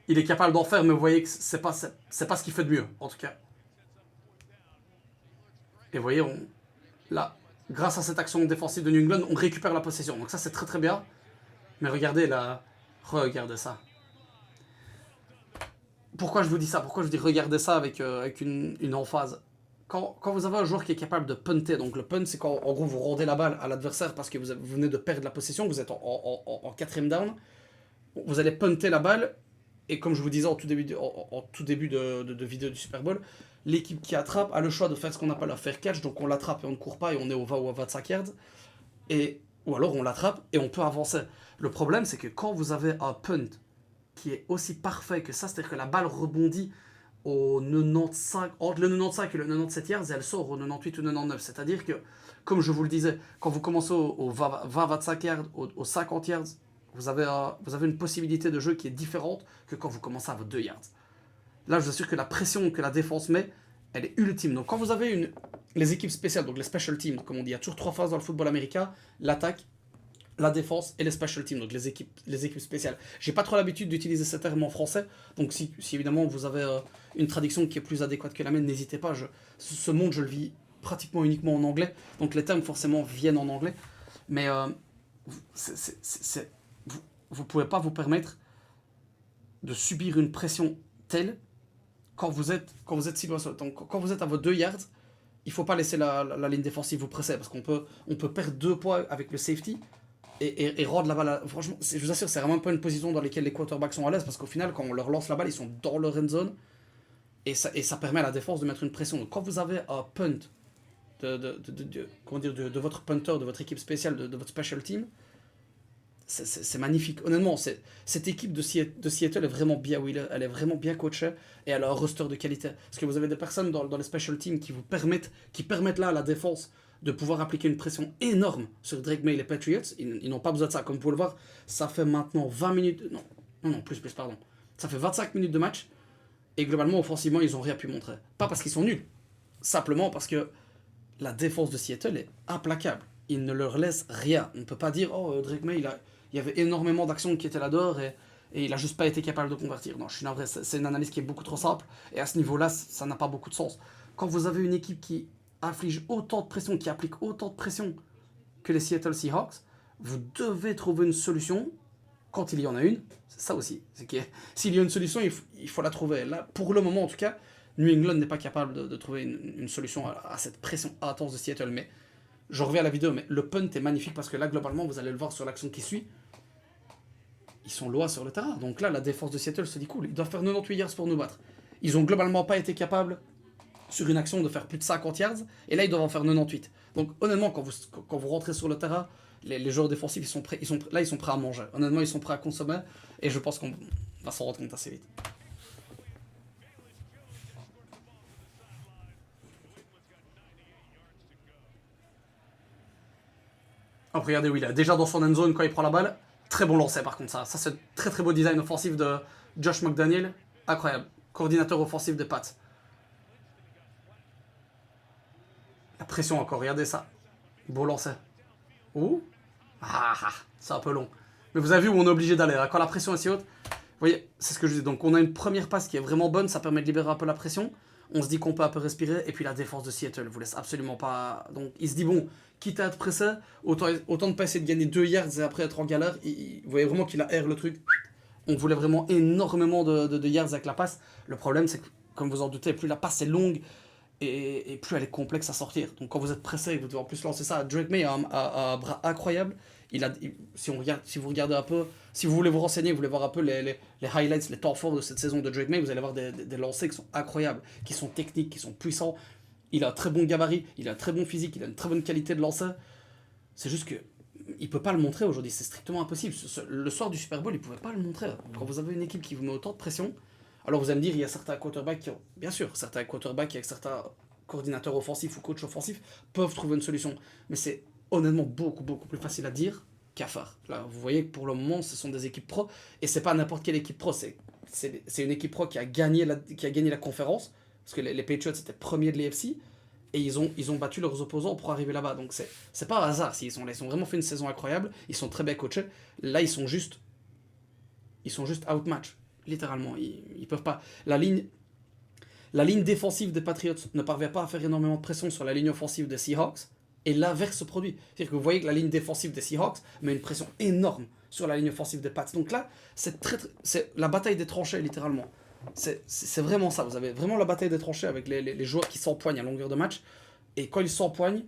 Il est capable d'en faire, mais vous voyez que c'est pas ce qu'il fait de mieux, en tout cas. Et vous voyez, là, grâce à cette action défensive de New England, on récupère la possession. Donc ça, c'est très très bien. Mais regardez là, regardez ça. Pourquoi je vous dis ça? Pourquoi je dis regardez ça avec une emphase? Quand vous avez un joueur qui est capable de punter, donc le punt, c'est quand en gros vous rendez la balle à l'adversaire parce que vous venez de perdre la possession, vous êtes en 4ème down, vous allez punter la balle, et comme je vous disais en tout début de vidéo du Super Bowl, l'équipe qui attrape a le choix de faire ce qu'on appelle un fair catch, donc on l'attrape et on ne court pas et on est au 20 ou à 25 yards, ou alors on l'attrape et on peut avancer. Le problème, c'est que quand vous avez un punt qui est aussi parfait que ça, c'est-à-dire que la balle rebondit au 95, entre le 95 et le 97 yards, et elle sort au 98 ou 99. C'est-à-dire que, comme je vous le disais, quand vous commencez au 20-25 yards, au 50 yards, vous avez une possibilité de jeu qui est différente que quand vous commencez à vos 2 yards. Là, je vous assure que la pression que la défense met, elle est ultime. Donc quand vous avez les équipes spéciales, donc les special teams, comme on dit, il y a toujours 3 phases dans le football américain: l'attaque, la défense et les special teams, donc les équipes spéciales. J'ai pas trop l'habitude d'utiliser ce terme en français, donc si évidemment vous avez une traduction qui est plus adéquate que la mienne, n'hésitez pas. Ce monde, je le vis pratiquement uniquement en anglais, donc les termes forcément viennent en anglais, mais vous pouvez pas vous permettre de subir une pression telle quand vous êtes si loin. Donc quand vous êtes à vos 2 yards, il faut pas laisser la ligne défensive vous presser, parce qu'on peut perdre 2 points avec le safety et rendre la balle. Franchement, je vous assure, c'est vraiment pas une position dans laquelle les quarterbacks sont à l'aise, parce qu'au final, quand on leur lance la balle, ils sont dans leur end zone, et ça permet à la défense de mettre une pression. Donc quand vous avez un punt de votre punter, de votre équipe spéciale, de votre special team, c'est magnifique. Honnêtement, cette équipe de Seattle est vraiment bien wheelée, elle est vraiment bien coachée, et elle a un roster de qualité. Parce que vous avez des personnes dans les special teams qui permettent là à la défense de pouvoir appliquer une pression énorme sur Drake May et les Patriots. Ils n'ont pas besoin de ça. Comme vous pouvez le voir, ça fait maintenant 20 minutes... Non, plus, pardon. Ça fait 25 minutes de match, et globalement, offensivement, ils n'ont rien pu montrer. Pas parce qu'ils sont nuls, simplement parce que la défense de Seattle est implacable. Ils ne leur laissent rien. On ne peut pas dire, oh, Drake May, il y avait énormément d'actions qui étaient là-dehors, et il n'a juste pas été capable de convertir. Non, je suis navré, c'est une analyse qui est beaucoup trop simple, et à ce niveau-là, ça n'a pas beaucoup de sens. Quand vous avez une équipe qui inflige autant de pression, qui applique autant de pression que les Seattle Seahawks, vous devez trouver une solution quand il y en a une. C'est ça aussi. C'est que s'il y a une solution, il faut la trouver. Là, pour le moment en tout cas, New England n'est pas capable de trouver une solution à cette pression intense de Seattle. Mais je reviens à la vidéo, mais le punt est magnifique parce que là, globalement, vous allez le voir sur l'action qui suit. Ils sont loin sur le terrain. Donc là, la défense de Seattle se dit cool, ils doivent faire 98 yards pour nous battre. Ils ont globalement pas été capables sur une action de faire plus de 50 yards, et là ils doivent en faire 98. Donc honnêtement, quand vous rentrez sur le terrain, les joueurs défensifs ils sont prêts, ils sont prêts à manger. Honnêtement, ils sont prêts à consommer, et je pense qu'on va s'en rendre compte assez vite. Oh, regardez où il est, déjà dans son end zone quand il prend la balle. Très bon lancer par contre, ça c'est très très beau design offensif de Josh McDaniel, incroyable. Coordinateur offensif des Pats. La pression encore, regardez ça. Beau lancer. Ouh. C'est un peu long. Mais vous avez vu où on est obligé d'aller. Quand la pression est si haute, vous voyez, c'est ce que je dis. Donc on a une première passe qui est vraiment bonne, ça permet de libérer un peu la pression. On se dit qu'on peut un peu respirer. Et puis la défense de Seattle vous laisse absolument pas. Donc il se dit, bon, quitte à être pressé, autant ne pas essayer de gagner 2 yards et après être en galère. Vous voyez vraiment qu'il a air le truc. On voulait vraiment énormément de yards avec la passe. Le problème, c'est que, comme vous en doutez, plus la passe est longue, et plus elle est complexe à sortir. Donc quand vous êtes pressé et que vous devez en plus lancer ça, Drake May a un bras incroyable. Si vous regardez un peu, si vous voulez vous renseigner, vous voulez voir un peu les highlights, les temps forts de cette saison de Drake May, vous allez voir des lancers qui sont incroyables, qui sont techniques, qui sont puissants. Il a un très bon gabarit, il a un très bon physique, il a une très bonne qualité de lancer. C'est juste que il peut pas le montrer aujourd'hui, c'est strictement impossible. Le soir du Super Bowl, il pouvait pas le montrer. Quand vous avez une équipe qui vous met autant de pression, alors vous allez me dire, il y a certains quarterbacks qui ont, bien sûr, certains quarterbacks avec certains coordinateurs offensifs ou coachs offensifs peuvent trouver une solution. Mais c'est honnêtement beaucoup, beaucoup plus facile à dire qu'à faire. Là, vous voyez que pour le moment, ce sont des équipes pro, et c'est pas n'importe quelle équipe pro, c'est une équipe pro qui a gagné la conférence, parce que les Patriots étaient premiers de l'AFC, et ils ont battu leurs opposants pour arriver là-bas. Donc c'est pas un hasard s'ils sont là. Ils ont vraiment fait une saison incroyable, ils sont très bien coachés. Là, ils sont juste outmatch, littéralement. Ils peuvent pas. La ligne défensive des Patriots ne parvient pas à faire énormément de pression sur la ligne offensive des Seahawks, et l'inverse se produit. C'est-à-dire que vous voyez que la ligne défensive des Seahawks met une pression énorme sur la ligne offensive des Pats. Donc là, c'est la bataille des tranchées, littéralement. C'est vraiment ça. Vous avez vraiment la bataille des tranchées avec les joueurs qui s'empoignent à longueur de match. Et quand ils s'empoignent,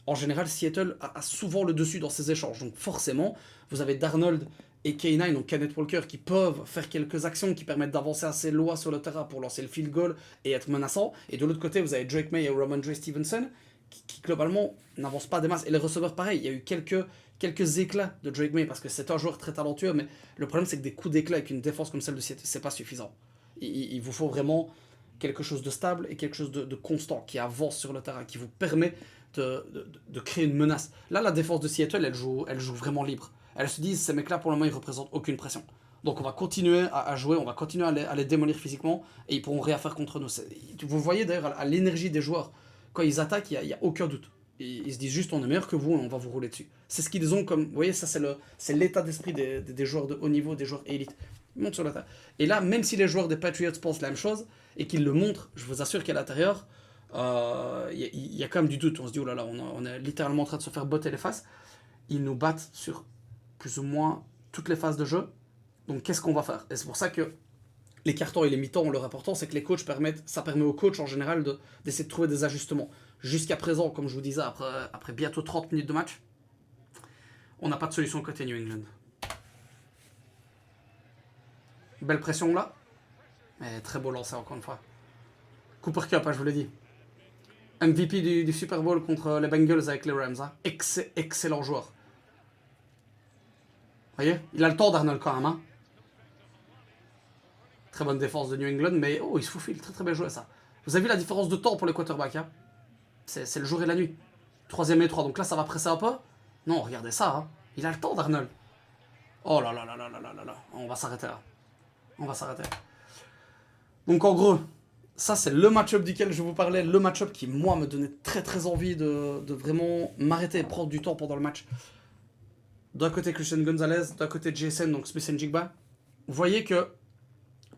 en général, Seattle a souvent le dessus dans ces échanges. Donc forcément, vous avez Darnold et K9, donc Kenneth Walker, qui peuvent faire quelques actions qui permettent d'avancer assez loin sur le terrain pour lancer le field goal et être menaçant. Et de l'autre côté, vous avez Drake May et Ramondre Stevenson, qui globalement n'avancent pas des masses. Et les receveurs, pareil, il y a eu quelques éclats de Drake May, parce que c'est un joueur très talentueux, mais le problème, c'est que des coups d'éclat avec une défense comme celle de Seattle, c'est pas suffisant. Il vous faut vraiment quelque chose de stable et quelque chose de constant, qui avance sur le terrain, qui vous permet de créer une menace. Là, la défense de Seattle, elle joue vraiment libre. Elles se disent, ces mecs-là, pour le moment, ils représentent aucune pression. Donc on va continuer à jouer, on va continuer à les démolir physiquement, et ils pourront rien faire contre nous. Vous voyez d'ailleurs à l'énergie des joueurs, quand ils attaquent, il n'y a aucun doute. Ils se disent juste, on est meilleur que vous, et on va vous rouler dessus. C'est ce qu'ils ont comme... Vous voyez, ça c'est l'état d'esprit des joueurs de haut niveau, des joueurs élites. Ils montent sur la table. Et là, même si les joueurs des Patriots pensent la même chose, et qu'ils le montrent, je vous assure qu'à l'intérieur, il y a quand même du doute. On se dit, oh là là, on est littéralement en train de se faire botter les faces. Ils nous battent sur plus ou moins toutes les phases de jeu. Donc qu'est-ce qu'on va faire? Et c'est pour ça que les cartons et les mi-temps ont leur importance, c'est que les coachs ça permet aux coachs en général d'essayer de trouver des ajustements. Jusqu'à présent, comme je vous disais, après bientôt 30 minutes de match, on n'a pas de solution côté New England. Belle pression là, mais très beau lancer encore une fois. Cooper Kupp, je vous l'ai dit. MVP du Super Bowl contre les Bengals avec les Rams. Hein. Excellent joueur. Vous voyez, il a le temps d'Arnold quand même. Hein. Très bonne défense de New England, mais il se faufile. Très très bien joué ça. Vous avez vu la différence de temps pour les quarterbacks. Hein. C'est le jour et la nuit. 3ème et 3. Donc là, ça va presser un peu. Non, regardez ça. Hein. Il a le temps d'Arnold. Oh là là là là là là là là. On va s'arrêter là. On va s'arrêter. Donc en gros, ça c'est le match-up duquel je vous parlais, le match-up qui moi me donnait très très envie de vraiment m'arrêter et prendre du temps pendant le match. D'un côté Christian Gonzalez, d'un côté JSN, donc Smith Njigba. Vous voyez que,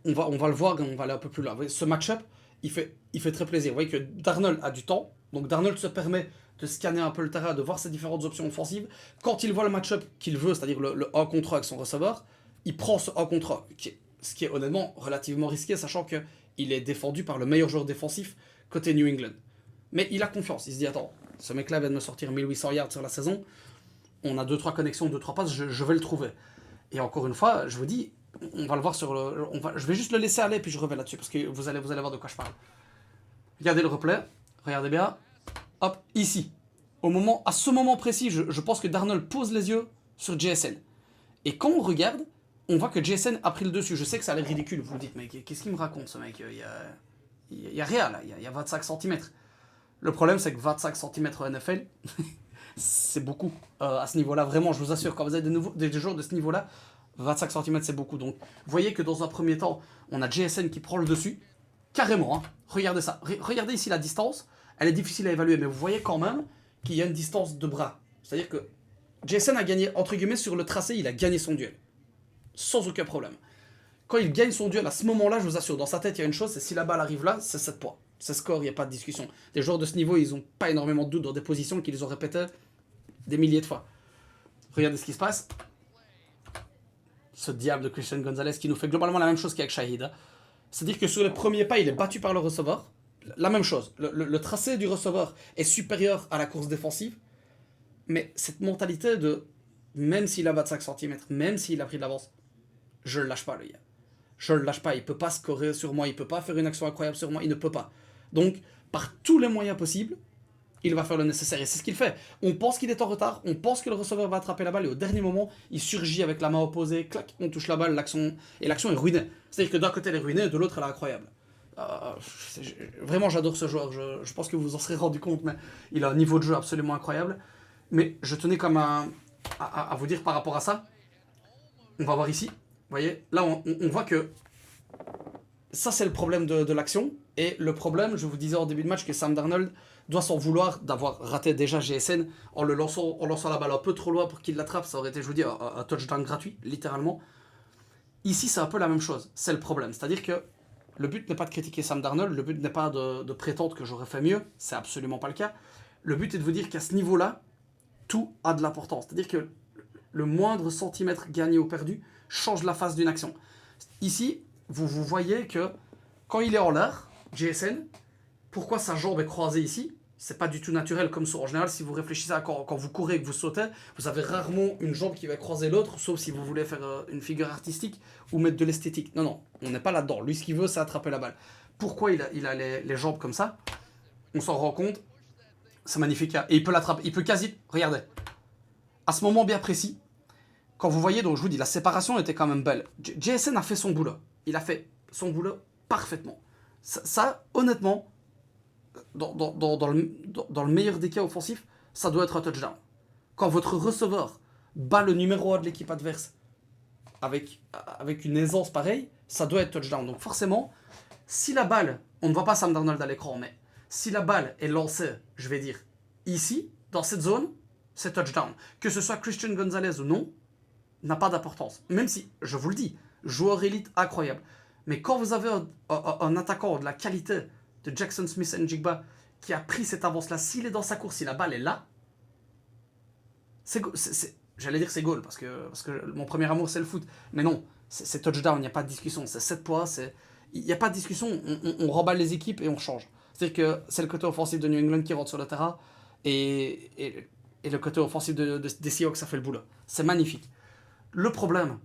on va le voir, on va aller un peu plus là. Vous voyez, ce match-up, il fait très plaisir. Vous voyez que Darnold a du temps, donc Darnold se permet de scanner un peu le terrain, de voir ses différentes options offensives. Quand il voit le match-up qu'il veut, c'est-à-dire le 1 contre 1 avec son receveur, il prend ce 1 contre 1, ce qui est honnêtement relativement risqué, sachant qu'il est défendu par le meilleur joueur défensif côté New England. Mais il a confiance, il se dit, attends, ce mec-là vient de me sortir 1800 yards sur la saison, on a 2-3 connexions, 2-3 passes, je vais le trouver. Et encore une fois, je vous dis, on va le voir sur le... je vais juste le laisser aller, puis je reviens là-dessus, parce que vous allez voir de quoi je parle. Regardez le replay, regardez bien, hop, ici. À ce moment précis, je pense que Darnold pose les yeux sur JSN. Et quand on regarde, on voit que JSN a pris le dessus. Je sais que ça a l'air ridicule, vous vous dites, mais qu'est-ce qu'il me raconte ce mec, il y a rien là, il y a 25 cm. Le problème, c'est que 25 cm au NFL, c'est beaucoup. À ce niveau-là, vraiment, je vous assure, quand vous avez des joueurs de ce niveau-là, 25 cm, c'est beaucoup. Donc, vous voyez que dans un premier temps, on a JSN qui prend le dessus, carrément. Hein. Regardez ça. Regardez ici la distance. Elle est difficile à évaluer, mais vous voyez quand même qu'il y a une distance de bras. C'est-à-dire que JSN a gagné, entre guillemets, sur le tracé, il a gagné son duel. Sans aucun problème. Quand il gagne son duel, à ce moment-là, je vous assure, dans sa tête, il y a une chose, c'est si la balle arrive là, c'est 7 points. C'est score, il n'y a pas de discussion. Les joueurs de ce niveau, ils n'ont pas énormément de doutes dans des positions qu'ils ont répétées des milliers de fois. Regardez ce qui se passe. Ce diable de Christian Gonzalez qui nous fait globalement la même chose qu'avec Shahid. Hein. C'est-à-dire que sur les premiers pas, il est battu par le receveur. La même chose. Le tracé du receveur est supérieur à la course défensive. Mais cette mentalité de, même s'il a 25 cm, même s'il a pris de l'avance, je le lâche pas, le gars. Je le lâche pas. Il peut pas scorer sur moi. Il peut pas faire une action incroyable sur moi. Il ne peut pas. Donc, par tous les moyens possibles, il va faire le nécessaire. Et c'est ce qu'il fait. On pense qu'il est en retard. On pense que le receveur va attraper la balle. Et au dernier moment, il surgit avec la main opposée. Clac, on touche la balle. L'action est ruinée. C'est-à-dire que d'un côté, elle est ruinée. Et de l'autre, elle est incroyable. Vraiment, j'adore ce joueur. Je pense que vous vous en serez rendu compte. Mais il a un niveau de jeu absolument incroyable. Mais je tenais comme à vous dire par rapport à ça. On va voir ici. Vous voyez, là, on voit que ça, c'est le problème de l'action. Et le problème, je vous disais en début de match que Sam Darnold doit s'en vouloir d'avoir raté déjà GSN en lançant la balle un peu trop loin pour qu'il l'attrape. Ça aurait été, je vous dis, un touchdown gratuit, littéralement. Ici, c'est un peu la même chose. C'est le problème. C'est-à-dire que le but n'est pas de critiquer Sam Darnold. Le but n'est pas de prétendre que j'aurais fait mieux. C'est absolument pas le cas. Le but est de vous dire qu'à ce niveau-là, tout a de l'importance. C'est-à-dire que le moindre centimètre gagné ou perdu change la phase d'une action. Ici, vous voyez que quand il est en l'air, JSN, pourquoi sa jambe est croisée ici? C'est pas du tout naturel comme ça. En général, si vous réfléchissez à quand vous courez et que vous sautez, vous avez rarement une jambe qui va croiser l'autre, sauf si vous voulez faire une figure artistique ou mettre de l'esthétique. Non, on n'est pas là-dedans. Lui, ce qu'il veut, c'est attraper la balle. Pourquoi il a les jambes comme ça? On s'en rend compte. C'est magnifique. Et il peut l'attraper. Il peut quasi... Regardez. À ce moment bien précis, quand vous voyez, donc je vous dis, la séparation était quand même belle. JSN a fait son boulot. Il a fait son boulot parfaitement. Ça honnêtement, dans le meilleur des cas offensifs, ça doit être un touchdown. Quand votre receveur bat le numéro 1 de l'équipe adverse avec une aisance pareille, ça doit être touchdown. Donc forcément, si la balle, on ne voit pas Sam Darnold à l'écran, mais si la balle est lancée, je vais dire, ici, dans cette zone, c'est touchdown. Que ce soit Christian Gonzalez ou non, n'a pas d'importance. Même si, je vous le dis, joueur élite incroyable. Mais quand vous avez un attaquant de la qualité de Jackson Smith Njigba qui a pris cette avance-là, s'il est dans sa course, si la balle est là, j'allais dire c'est goal, parce que mon premier amour c'est le foot. Mais non, c'est touchdown, il n'y a pas de discussion. C'est 7 points, il n'y a pas de discussion, on remballe les équipes et on change. C'est-à-dire que c'est le côté offensif de New England qui rentre sur le terrain et le côté offensif des Seahawks, ça fait le boulot. C'est magnifique. Le problème,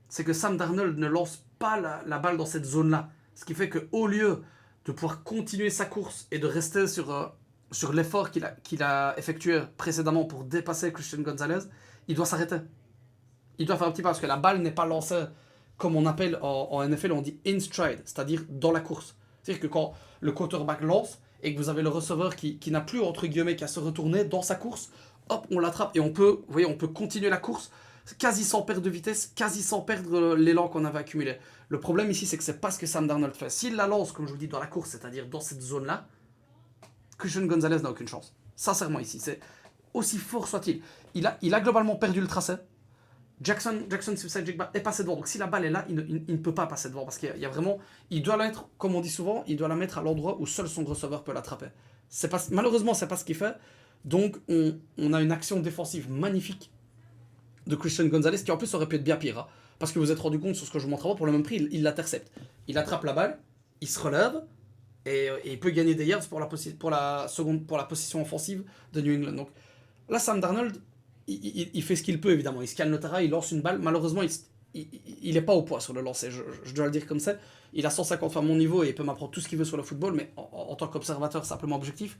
c'est que Sam Darnold ne lance pas la balle dans cette zone-là. Ce qui fait qu'au lieu de pouvoir continuer sa course et de rester sur l'effort qu'il a effectué précédemment pour dépasser Christian Gonzalez, il doit s'arrêter. Il doit faire un petit pas parce que la balle n'est pas lancée comme on appelle en NFL, on dit in stride, c'est-à-dire dans la course. C'est-à-dire que quand le quarterback lance et que vous avez le receveur qui n'a plus, entre guillemets, qu'à se retourner dans sa course, hop, on l'attrape et on peut continuer la course quasi sans perdre de vitesse, quasi sans perdre l'élan qu'on avait accumulé. Le problème ici, c'est que c'est pas ce que Sam Darnold fait. S'il la lance, comme je vous dis, dans la course, c'est-à-dire dans cette zone-là, Christian Gonzalez n'a aucune chance. Sincèrement, ici, c'est aussi fort soit-il. Il a globalement perdu le tracé. Jackson Suicide est passé devant. Donc si la balle est là, il ne peut pas passer devant. Parce qu'il y a vraiment. Il doit la mettre, comme on dit souvent, il doit la mettre à l'endroit où seul son receveur peut l'attraper. Malheureusement, c'est pas ce qu'il fait. Donc on a une action défensive magnifique de Christian Gonzalez qui en plus aurait pu être bien pire. Hein, parce que vous vous êtes rendu compte sur ce que je vous montre avant, pour le même prix, il l'intercepte. Il attrape la balle, il se relève. Et il peut gagner des yards pour la position offensive de New England. Donc là, Sam Darnold, il fait ce qu'il peut, évidemment. Il scanne le terrain, il lance une balle. Malheureusement, il n'est pas au poids sur le lancer. Je dois le dire comme ça. Il a 150 fois mon niveau et il peut m'apprendre tout ce qu'il veut sur le football, mais en tant qu'observateur simplement objectif,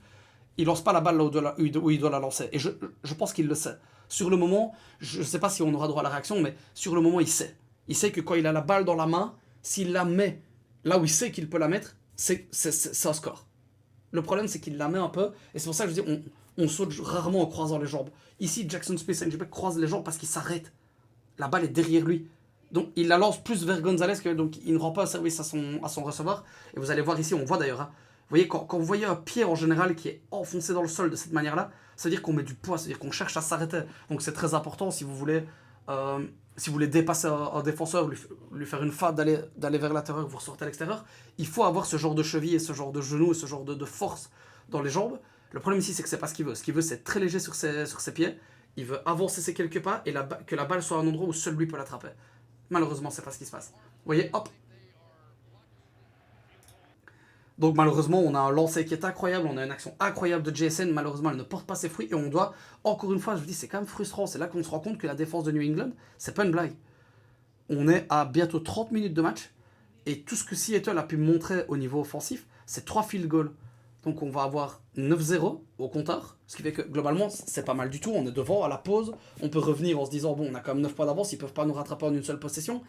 il lance pas la balle là où il doit la lancer. Et je pense qu'il le sait. Sur le moment, je ne sais pas si on aura droit à la réaction, mais sur le moment, il sait. Il sait que quand il a la balle dans la main, s'il la met là où il sait qu'il peut la mettre, c'est un score. Le problème, c'est qu'il la met un peu, et c'est pour ça que je dis, on saute rarement en croisant les jambes. Ici, Jackson Smith-Njigba croise les jambes parce qu'il s'arrête. La balle est derrière lui. Donc, il la lance plus vers Gonzalez, donc il ne rend pas service à son receveur. Et vous allez voir ici, on voit d'ailleurs, hein, vous voyez, quand vous voyez un pied en général qui est enfoncé dans le sol de cette manière-là, ça veut dire qu'on met du poids, c'est-à-dire qu'on cherche à s'arrêter. Donc, c'est très important si vous voulez dépasser un défenseur, lui faire une feinte, d'aller vers l'intérieur, vous ressortez à l'extérieur, il faut avoir ce genre de cheville et ce genre de genou et ce genre de force dans les jambes. Le problème ici, c'est que c'est pas ce qu'il veut. Ce qu'il veut, c'est être très léger sur ses pieds. Il veut avancer ses quelques pas et que la balle soit à un endroit où seul lui peut l'attraper. Malheureusement, c'est pas ce qui se passe. Vous voyez, hop. Donc malheureusement, on a un lancer qui est incroyable, on a une action incroyable de JSN. Malheureusement, elle ne porte pas ses fruits et on doit, encore une fois, je vous dis, c'est quand même frustrant. C'est là qu'on se rend compte que la défense de New England, c'est pas une blague. On est à bientôt 30 minutes de match et tout ce que Seattle a pu montrer au niveau offensif, c'est 3 field goals. Donc on va avoir 9-0 au compteur, ce qui fait que globalement, c'est pas mal du tout. On est devant à la pause, on peut revenir en se disant, bon, on a quand même 9 points d'avance, ils peuvent pas nous rattraper en une seule possession.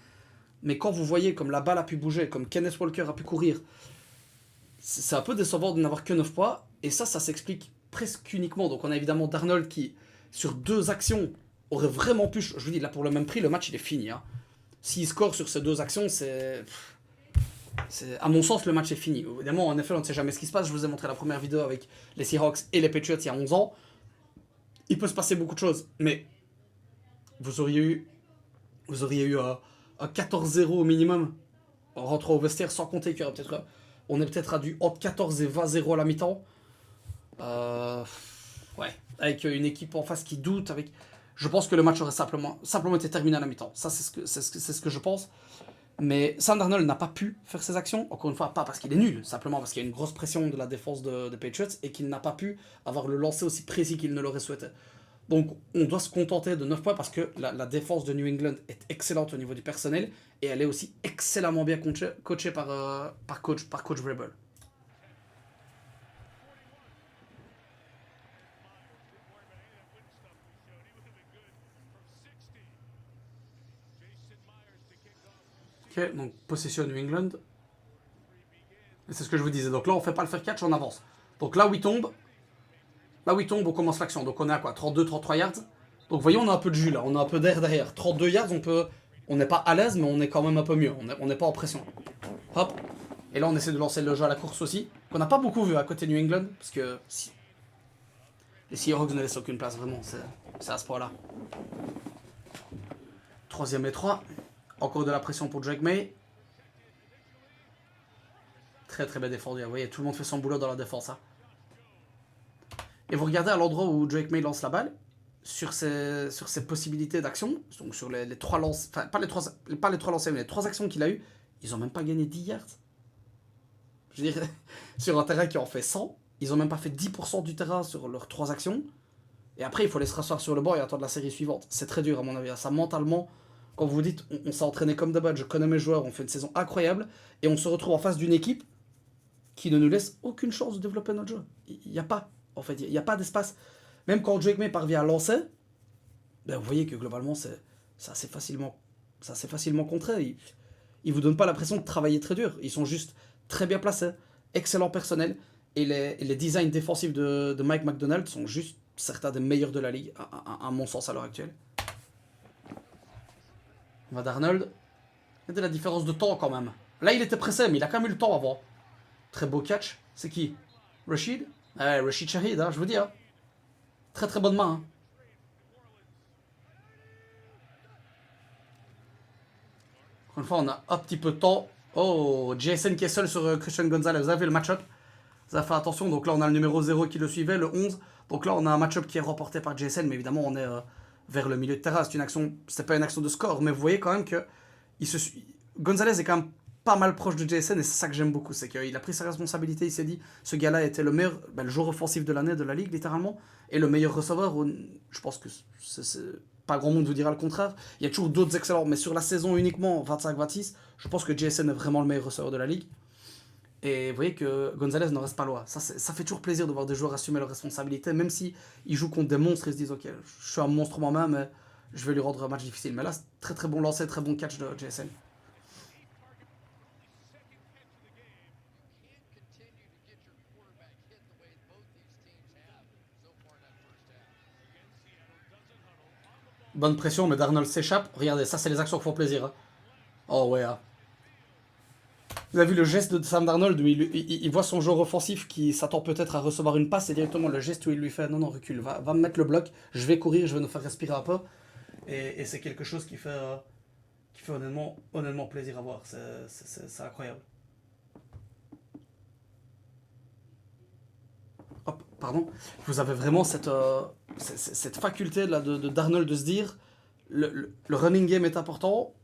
Mais quand vous voyez comme la balle a pu bouger, comme Kenneth Walker a pu courir, c'est un peu décevant de n'avoir que 9 points. Et ça s'explique presque uniquement. Donc on a évidemment Darnold qui, sur 2 actions, aurait vraiment pu... Je vous dis, là pour le même prix, le match il est fini. Hein. S'il score sur ces 2 actions, à mon sens, le match est fini. Évidemment, en effet, on ne sait jamais ce qui se passe. Je vous ai montré la première vidéo avec les Seahawks et les Patriots il y a 11 ans. Il peut se passer beaucoup de choses, mais vous auriez eu un 14-0 au minimum en rentrant au vestiaire, sans compter qu'il y aurait peut-être... On est peut-être à du entre 14 et 20-0 à la mi-temps. Ouais, avec une équipe en face qui doute. Je pense que le match aurait simplement été terminé à la mi-temps. Ça, c'est ce que je pense. Mais Sam Darnold n'a pas pu faire ses actions. Encore une fois, pas parce qu'il est nul, simplement parce qu'il y a une grosse pression de la défense des Patriots et qu'il n'a pas pu avoir le lancer aussi précis qu'il ne l'aurait souhaité. Donc, on doit se contenter de 9 points parce que la défense de New England est excellente au niveau du personnel et elle est aussi excellemment bien coachée par coach Vrabel. Ok, donc possession New England. Et c'est ce que je vous disais. Donc là, on fait pas le fair catch, on avance. Donc là où il tombe, on commence l'action. Donc on est à quoi, 32-33 yards. Donc vous voyez, on a un peu de jus là, on a un peu d'air derrière. 32 yards, on n'est pas à l'aise, mais on est quand même un peu mieux. On n'est pas en pression. Hop. Et là, on essaie de lancer le jeu à la course aussi, qu'on n'a pas beaucoup vu à côté New England, parce que les Seahawks ne laissent aucune place, vraiment. C'est à ce point-là. 3ème et 3. Encore de la pression pour Drake May. Très très bien défendu. Vous voyez, tout le monde fait son boulot dans la défense. Hein. Et vous regardez à l'endroit où Drake May lance la balle, sur ses possibilités d'action, donc sur les 3 lances, enfin pas les 3 lancers, mais les 3 actions qu'il a eues, ils n'ont même pas gagné 10 yards. Je veux dire, sur un terrain qui en fait 100, ils n'ont même pas fait 10% du terrain sur leurs 3 actions. Et après, il faut les se rasseoir sur le banc et attendre la série suivante. C'est très dur à mon avis. Ça, mentalement, quand vous dites, on s'est entraîné comme d'habitude, je connais mes joueurs, on fait une saison incroyable, et on se retrouve en face d'une équipe qui ne nous laisse aucune chance de développer notre jeu. Il n'y a pas, en fait, il n'y a pas d'espace. Même quand Drake May parvient à lancer, ben vous voyez que globalement, c'est assez facilement contré. Ils ne vous donnent pas l'impression de travailler très dur. Ils sont juste très bien placés, excellent personnel, et les designs défensifs de Mike McDonald sont juste certains des meilleurs de la ligue, à mon sens, à l'heure actuelle. On va d'Arnold. Il y a de la différence de temps quand même. Là, il était pressé, mais il a quand même eu le temps avant. Très beau catch. C'est qui? Rashid? Ouais, Rashid Shahid, hein, je vous dis. Hein. Très très bonne main. Hein. Encore une fois, on a un petit peu de temps. Oh, JSN qui est seul sur Christian Gonzalez. Vous avez vu le match-up? Vous avez fait attention. Donc là, on a le numéro 0 qui le suivait, le 11. Donc là, on a un match-up qui est remporté par JSN. Mais évidemment, on est vers le milieu de terrain. C'est une action, c'est pas une action de score. Mais vous voyez quand même que Gonzalez est quand même pas mal proche de JSN. Et c'est ça que j'aime beaucoup. C'est qu'il a pris sa responsabilité. Il s'est dit, ce gars-là était le meilleur, le joueur offensif de l'année de la ligue, littéralement. Et le meilleur receveur. Je pense que c'est pas grand monde vous dira le contraire. Il y a toujours d'autres excellents, mais sur la saison uniquement 25-26, je pense que JSN est vraiment le meilleur receveur de la ligue. Et vous voyez que Gonzalez ne reste pas loin. Ça fait toujours plaisir de voir des joueurs assumer leurs responsabilités, même si ils jouent contre des monstres, ils se disent ok, je suis un monstre moi-même, mais je vais lui rendre un match difficile. Mais là, très très bon lancer, très bon catch de JSN. Bonne pression, mais Darnold s'échappe. Regardez, ça c'est les actions qui font plaisir. Hein. Oh ouais. Hein. Vous avez vu le geste de Sam Darnold où il voit son joueur offensif qui s'attend peut-être à recevoir une passe et directement le geste où il lui fait non, non, recule, va me mettre le bloc, je vais courir, je vais nous faire respirer un peu. Et c'est quelque chose qui fait honnêtement plaisir à voir. C'est incroyable. Hop, pardon. Vous avez vraiment cette faculté là de Darnold de se dire le running game est important.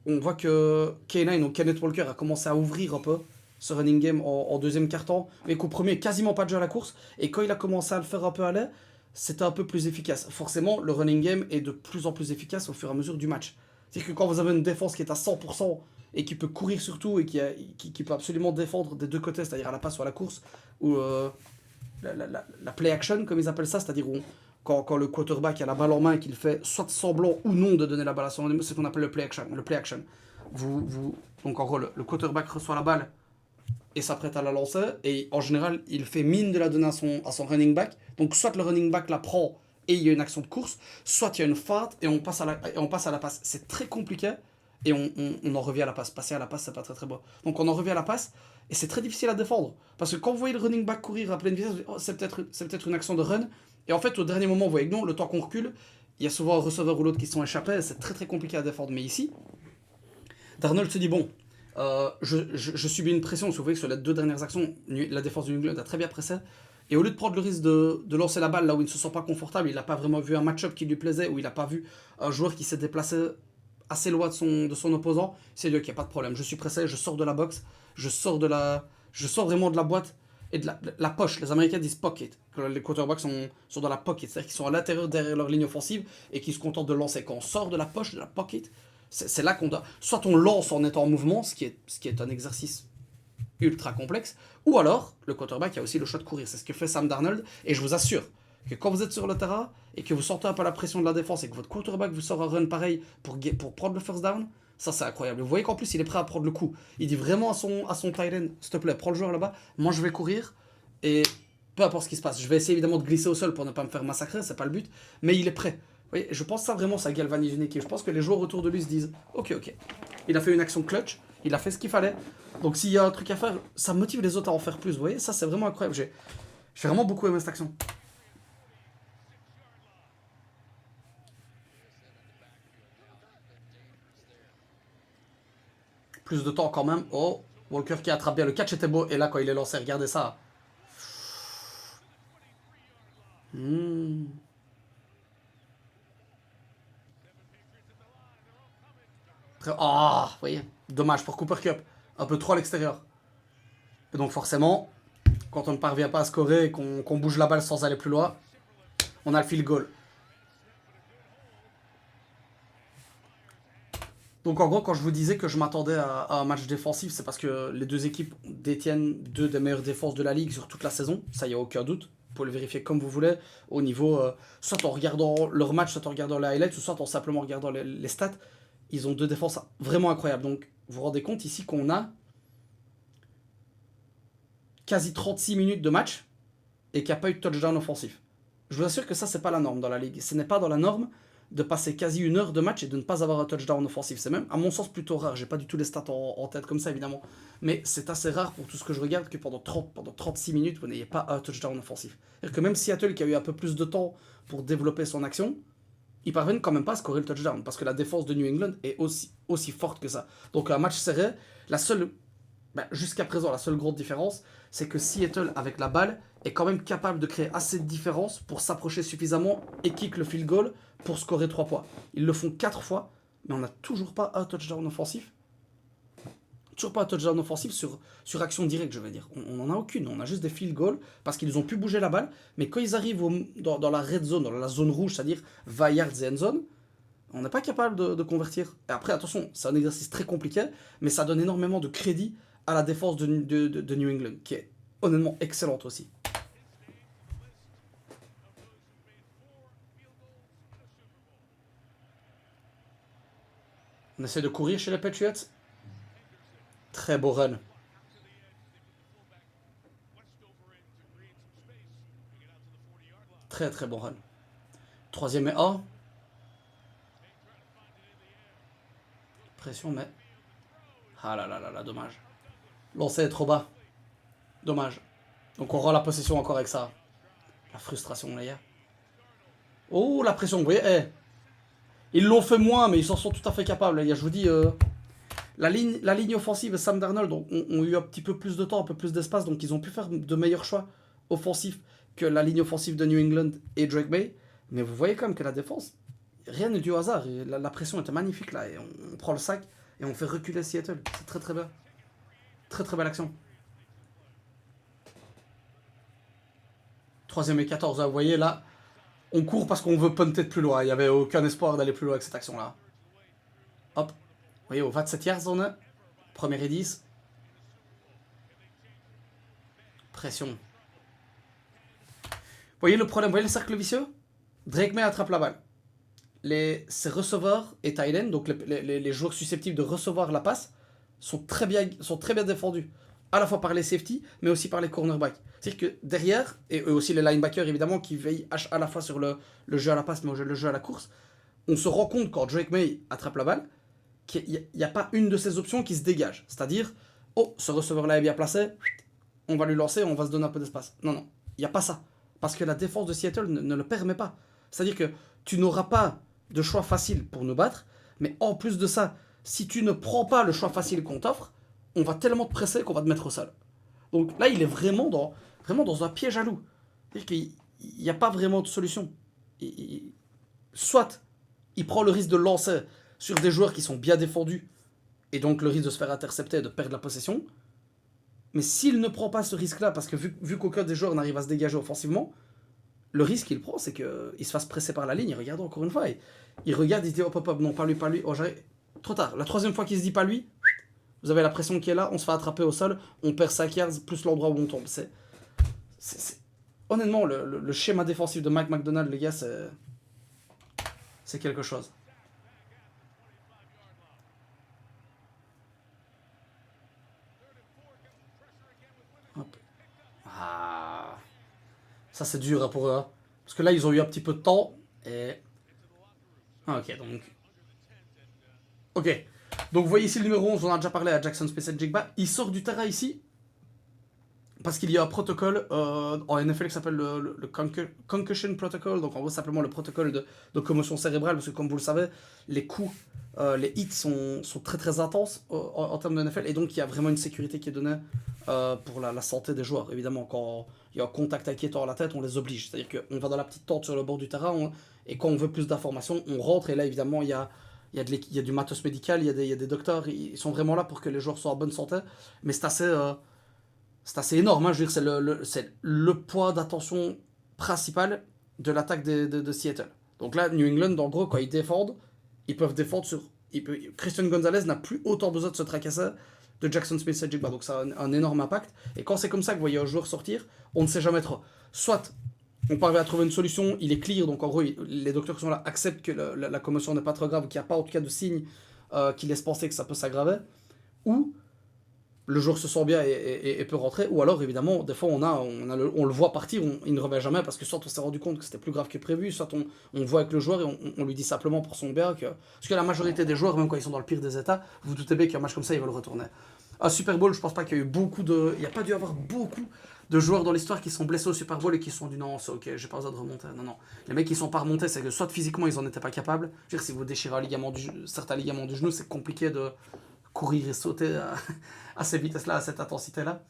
On voit que K9 ou Kenneth Walker a commencé à ouvrir un peu ce running game en deuxième quart-temps, mais qu'au premier, quasiment pas de jeu à la course. Et quand il a commencé à le faire un peu à l'air, c'était un peu plus efficace. Forcément, le running game est de plus en plus efficace au fur et à mesure du match. C'est-à-dire que quand vous avez une défense qui est à 100% et qui peut courir surtout et qui peut absolument défendre des deux côtés, c'est-à-dire à la passe ou à la course, ou la play action, comme ils appellent ça, c'est-à-dire quand le quarterback a la balle en main et qu'il fait soit semblant ou non de donner la balle à son ennemi, c'est ce qu'on appelle le play action. Le play action. Donc en gros, le quarterback reçoit la balle et s'apprête à la lancer, et en général, il fait mine de la donner à son running back. Donc soit le running back la prend et il y a une action de course, soit il y a une feinte et on passe à la passe. C'est très compliqué et on en revient à la passe. Passer à la passe, c'est pas très très beau. Donc on en revient à la passe et c'est très difficile à défendre. Parce que quand vous voyez le running back courir à pleine vitesse, oh, c'est peut-être une action de run. Et en fait, au dernier moment, vous voyez que non, le temps qu'on recule, il y a souvent un receveur ou l'autre qui sont échappés, c'est très très compliqué à défendre. Mais ici, Darnold se dit bon, je subis une pression. Vous voyez que sur les deux dernières actions, la défense du New England a très bien pressé. Et au lieu de prendre le risque de lancer la balle là où il ne se sent pas confortable, il n'a pas vraiment vu un match-up qui lui plaisait, ou il n'a pas vu un joueur qui s'est déplacé assez loin de son opposant. C'est lui qui a pas de problème. Je suis pressé, je sors de la boxe, je sors vraiment de la boîte et de la poche. Les Américains disent pocket. Les quarterbacks sont dans la pocket, c'est-à-dire qu'ils sont à l'intérieur derrière leur ligne offensive et qu'ils se contentent de lancer. Quand on sort de la poche, de la pocket, c'est là qu'on doit. Soit on lance en étant en mouvement, ce qui est un exercice ultra complexe, ou alors le quarterback a aussi le choix de courir. C'est ce que fait Sam Darnold, et je vous assure que quand vous êtes sur le terrain et que vous sentez un peu la pression de la défense et que votre quarterback vous sort un run pareil pour prendre le first down, ça c'est incroyable. Vous voyez qu'en plus il est prêt à prendre le coup. Il dit vraiment à son tight end, s'il te plaît, prends le joueur là-bas, moi je vais courir, et peu importe ce qui se passe. Je vais essayer évidemment de glisser au sol pour ne pas me faire massacrer, c'est pas le but, mais il est prêt. Vous voyez, je pense que ça vraiment, ça galvanise une équipe. Je pense que les joueurs autour de lui se disent ok, il a fait une action clutch, il a fait ce qu'il fallait. Donc s'il y a un truc à faire, ça motive les autres à en faire plus. Vous voyez, ça c'est vraiment incroyable. J'ai vraiment beaucoup aimé cette action. Plus de temps quand même. Oh, Walker qui attrape bien. Le catch était beau. Et là, quand il est lancé, regardez ça. Ah, vous voyez, dommage pour Cooper Cup. Un peu trop à l'extérieur. Et donc forcément, quand on ne parvient pas à scorer et qu'on bouge la balle sans aller plus loin, on a le field goal. Donc en gros, quand je vous disais que je m'attendais à un match défensif, c'est parce que les deux équipes détiennent deux des meilleures défenses de la ligue sur toute la saison. Ça, il n'y a aucun doute. Vous pouvez le vérifier comme vous voulez, au niveau, soit en regardant leur match, soit en regardant les highlights, ou soit en simplement regardant les stats. Ils ont deux défenses vraiment incroyables. Donc vous vous rendez compte ici qu'on a quasi 36 minutes de match et qu'il n'y a pas eu de touchdown offensif. Je vous assure que ça, c'est pas la norme dans la ligue. Ce n'est pas dans la norme, de passer quasi une heure de match et de ne pas avoir un touchdown offensif. C'est même, à mon sens, plutôt rare. J'ai pas du tout les stats en tête comme ça, évidemment. Mais c'est assez rare pour tout ce que je regarde que pendant 36 minutes, vous n'ayez pas un touchdown offensif. C'est-à-dire que même Seattle, qui a eu un peu plus de temps pour développer son action, ils parviennent quand même pas à scorer le touchdown parce que la défense de New England est aussi forte que ça. Donc un match serré, jusqu'à présent, la seule grosse différence, c'est que Seattle, avec la balle, est quand même capable de créer assez de différence pour s'approcher suffisamment et kick le field goal pour scorer 3 points. Ils le font 4 fois, mais on n'a toujours pas un touchdown offensif. Toujours pas un touchdown offensif sur action directe, je veux dire. On n'en a aucune, on a juste des field goals parce qu'ils ont pu bouger la balle, mais quand ils arrivent dans la red zone, dans la zone rouge, c'est-à-dire 20 yards et end zone, on n'est pas capable de convertir. Et après, attention, c'est un exercice très compliqué, mais ça donne énormément de crédit à la défense de New England, qui est honnêtement excellente aussi. On essaie de courir chez les Patriots. Très beau run. Très très bon run. 3e et 1. Pression, mais... Ah là là là là, dommage. Lancer est trop bas. Dommage. Donc on rend la possession encore avec ça. La frustration, les gars. Oh, la pression, vous voyez, ils l'ont fait moins, mais ils s'en sont tout à fait capables, les gars. Je vous dis, la ligne offensive et Sam Darnold ont eu un petit peu plus de temps, un peu plus d'espace, donc ils ont pu faire de meilleurs choix offensifs que la ligne offensive de New England et Drake May. Mais vous voyez quand même que la défense, rien n'est dû au hasard. La pression était magnifique là, et on prend le sac et on fait reculer Seattle. C'est très très bien. Très très belle action. 3e et 14, vous voyez là, on court parce qu'on veut punter de plus loin. Il n'y avait aucun espoir d'aller plus loin avec cette action-là. Hop. Vous voyez, au 27 yards, on est. 1er et 10. Pression. Vous voyez le problème, vous voyez le cercle vicieux? Drake May attrape la balle. Ses receveurs et tight end, donc les joueurs susceptibles de recevoir la passe, sont très bien défendus. À la fois par les safety, mais aussi par les cornerbacks. C'est-à-dire que derrière, et aussi les linebackers évidemment, qui veillent à la fois sur le jeu à la passe, mais le jeu à la course, on se rend compte quand Drake May attrape la balle, qu'il n'y a pas une de ces options qui se dégage. C'est-à-dire, oh, ce receveur-là est bien placé, on va lui lancer, on va se donner un peu d'espace. Non, non, il n'y a pas ça. Parce que la défense de Seattle ne le permet pas. C'est-à-dire que tu n'auras pas de choix facile pour nous battre, mais en plus de ça, si tu ne prends pas le choix facile qu'on t'offre, on va tellement te presser qu'on va te mettre au sol. Donc là, il est vraiment dans un piège à loup. C'est-à-dire qu'il n'y a pas vraiment de solution. Soit il prend le risque de lancer sur des joueurs qui sont bien défendus, et donc le risque de se faire intercepter et de perdre la possession. Mais s'il ne prend pas ce risque-là, parce que vu qu'aucun des joueurs n'arrive à se dégager offensivement, le risque qu'il prend, c'est qu'il se fasse presser par la ligne. Il regarde encore une fois. Il regarde, il se dit hop, hop, hop, non, pas lui, pas lui. Oh, trop tard. La 3e fois qu'il se dit pas lui, vous avez la pression qui est là, on se fait attraper au sol, on perd 5 yards plus l'endroit où on tombe. Honnêtement, le schéma défensif de Mike Macdonald, les gars, c'est quelque chose. Hop. Ah. Ça, c'est dur pour eux. Hein. Parce que là, ils ont eu un petit peu de temps. Et... Ah, ok, donc... Ok. Donc, vous voyez ici le numéro 11, on en a déjà parlé à Jackson Smith-Njigba. Il sort du terrain ici. Parce qu'il y a un protocole en NFL qui s'appelle le Concussion Protocol. Donc, en gros, simplement le protocole de commotion cérébrale. Parce que, comme vous le savez, les coups, les hits sont très très intenses en termes de NFL. Et donc, il y a vraiment une sécurité qui est donnée pour la santé des joueurs. Évidemment, quand il y a un contact inquiétant à la tête, on les oblige. C'est-à-dire qu'on va dans la petite tente sur le bord du terrain. Et quand on veut plus d'informations, on rentre. Et là, évidemment, il y a du matos médical, il y a des docteurs. Ils sont vraiment là pour que les joueurs soient en bonne santé. Mais c'est assez énorme, hein. Je veux dire, c'est le point d'attention principal de l'attaque de Seattle. Donc là, New England, en gros, quand ils défendent, ils peuvent défendre sur... Christian Gonzalez n'a plus autant besoin de se tracasser de Jackson Smith-Njigba. Donc ça a un énorme impact. Et quand c'est comme ça que vous voyez un joueur sortir, on ne sait jamais trop. Soit on parvient à trouver une solution, il est clear, donc en gros, les docteurs qui sont là acceptent que la commotion n'est pas trop grave, qu'il n'y a pas en tout cas de signes qui laissent penser que ça peut s'aggraver. Ou le joueur se sent bien et peut rentrer, ou alors évidemment, des fois on le voit partir, il ne revient jamais parce que soit on s'est rendu compte que c'était plus grave que prévu, soit on voit avec le joueur et on lui dit simplement pour son bien que. Parce que la majorité des joueurs, même quand ils sont dans le pire des états, vous vous doutez bien qu'un match comme ça, ils veulent retourner. Un Super Bowl, je pense pas qu'il y a eu beaucoup de. Il n'y a pas dû y avoir beaucoup de joueurs dans l'histoire qui sont blessés au Super Bowl et qui sont dit non, c'est ok, j'ai pas besoin de remonter. Non, non. Les mecs qui sont pas remontés, c'est que soit physiquement ils en étaient pas capables. Je veux dire, si vous déchirez certains ligaments du genou, c'est compliqué de courir et sauter à ces vitesses-là, à cette intensité-là.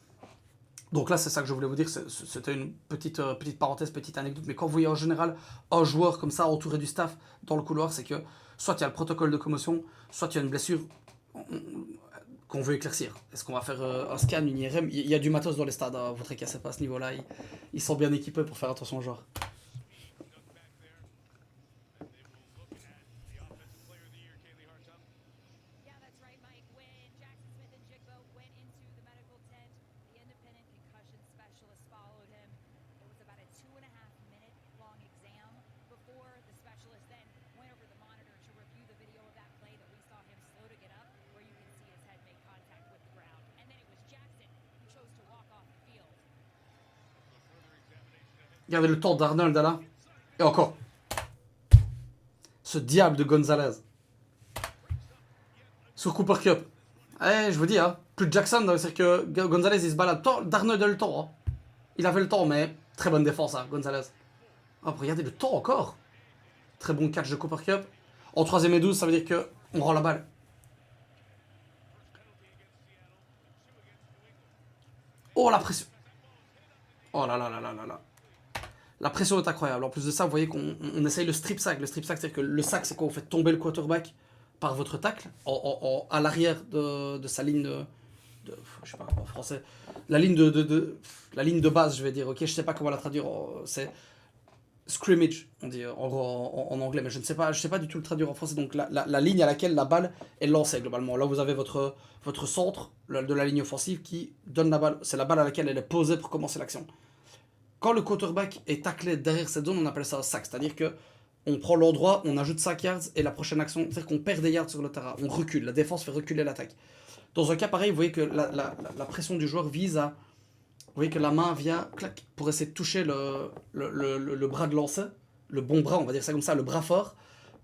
Donc là, c'est ça que je voulais vous dire. C'était une petite parenthèse, petite anecdote. Mais quand vous voyez en général un joueur comme ça entouré du staff dans le couloir, c'est que soit il y a le protocole de commotion, soit il y a une blessure qu'on veut éclaircir. Est-ce qu'on va faire un scan, une IRM? Il y a du matos dans les stades, hein, vous tracassez pas à ce niveau-là. Ils sont bien équipés pour faire attention aux joueurs. Regardez le temps d'Arnold là. Et encore. Ce diable de Gonzalez. Sur Cooper Cup. Eh, je vous dis, hein. Plus de Jackson, c'est que Gonzalez il se balade. Darnold a le temps. Hein. Il avait le temps, mais très bonne défense, hein, Gonzalez. Oh, regardez le temps encore. Très bon catch de Cooper Cup. En 3ème et 12, ça veut dire que on rend la balle. Oh, la pression. Oh là là là là là là. La pression est incroyable. En plus de ça, vous voyez qu'on essaye le strip sack. Le strip sack, c'est-à-dire que le sack, c'est quand vous faites tomber le quarterback par votre tacle à l'arrière de sa ligne je sais pas en français. La ligne la ligne de base, je vais dire. Ok, je sais pas comment la traduire. C'est scrimmage, on dit en gros en anglais, mais je sais pas du tout le traduire en français. Donc la ligne à laquelle la balle est lancée globalement. Là, vous avez votre centre de la ligne offensive qui donne la balle. C'est la balle à laquelle elle est posée pour commencer l'action. Quand le quarterback est taclé derrière cette zone, on appelle ça un sack. C'est-à-dire que on prend l'endroit, on ajoute 5 yards et la prochaine action, c'est-à-dire qu'on perd des yards sur le terrain. On recule, la défense fait reculer l'attaque. Dans un cas pareil, vous voyez que la pression du joueur vise à. Vous voyez que la main vient clac, pour essayer de toucher le bras de lancer, le bon bras, on va dire ça comme ça, le bras fort,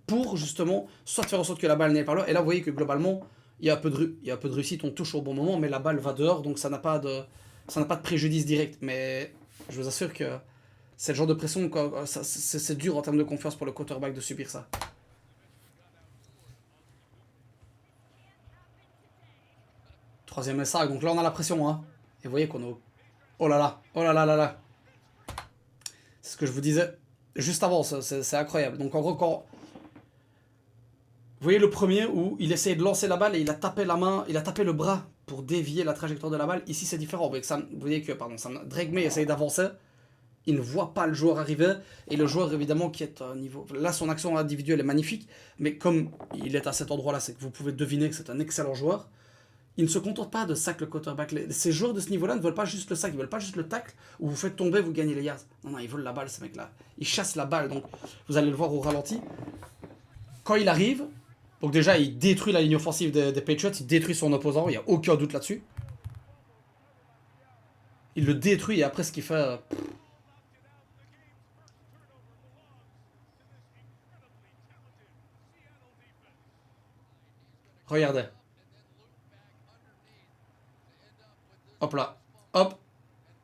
pour justement soit faire en sorte que la balle n'aille pas là. Et là, vous voyez que globalement, il y a un peu de réussite, on touche au bon moment, mais la balle va dehors, donc ça n'a pas de préjudice direct. Mais je vous assure que c'est le genre de pression, c'est dur en termes de confiance pour le quarterback de subir ça. Troisième essai, donc là on a la pression, hein. Et vous voyez qu'on est au... Oh là là, oh là là là là. C'est ce que je vous disais juste avant, c'est incroyable. Donc en gros, quand... Vous voyez le premier où il essayait de lancer la balle et il a tapé la main, il a tapé le bras pour dévier la trajectoire de la balle. Ici c'est différent, vous voyez que Drake May essaye d'avancer. Il ne voit pas le joueur arriver, et le joueur évidemment qui est à un niveau... Là son action individuelle est magnifique, mais comme il est à cet endroit-là, c'est que vous pouvez deviner que c'est un excellent joueur. Il ne se contente pas de sac le quarterback. Ces joueurs de ce niveau-là ne veulent pas juste le sac, ils veulent pas juste le tacle, où vous faites tomber, vous gagnez les yards. Non, non, ils veulent la balle ces mecs-là. Ils chassent la balle, donc vous allez le voir au ralenti. Quand il arrive, donc déjà il détruit la ligne offensive des Patriots, il détruit son opposant, il n'y a aucun doute là-dessus. Il le détruit, et après ce qu'il fait... Regardez. Hop là. Hop.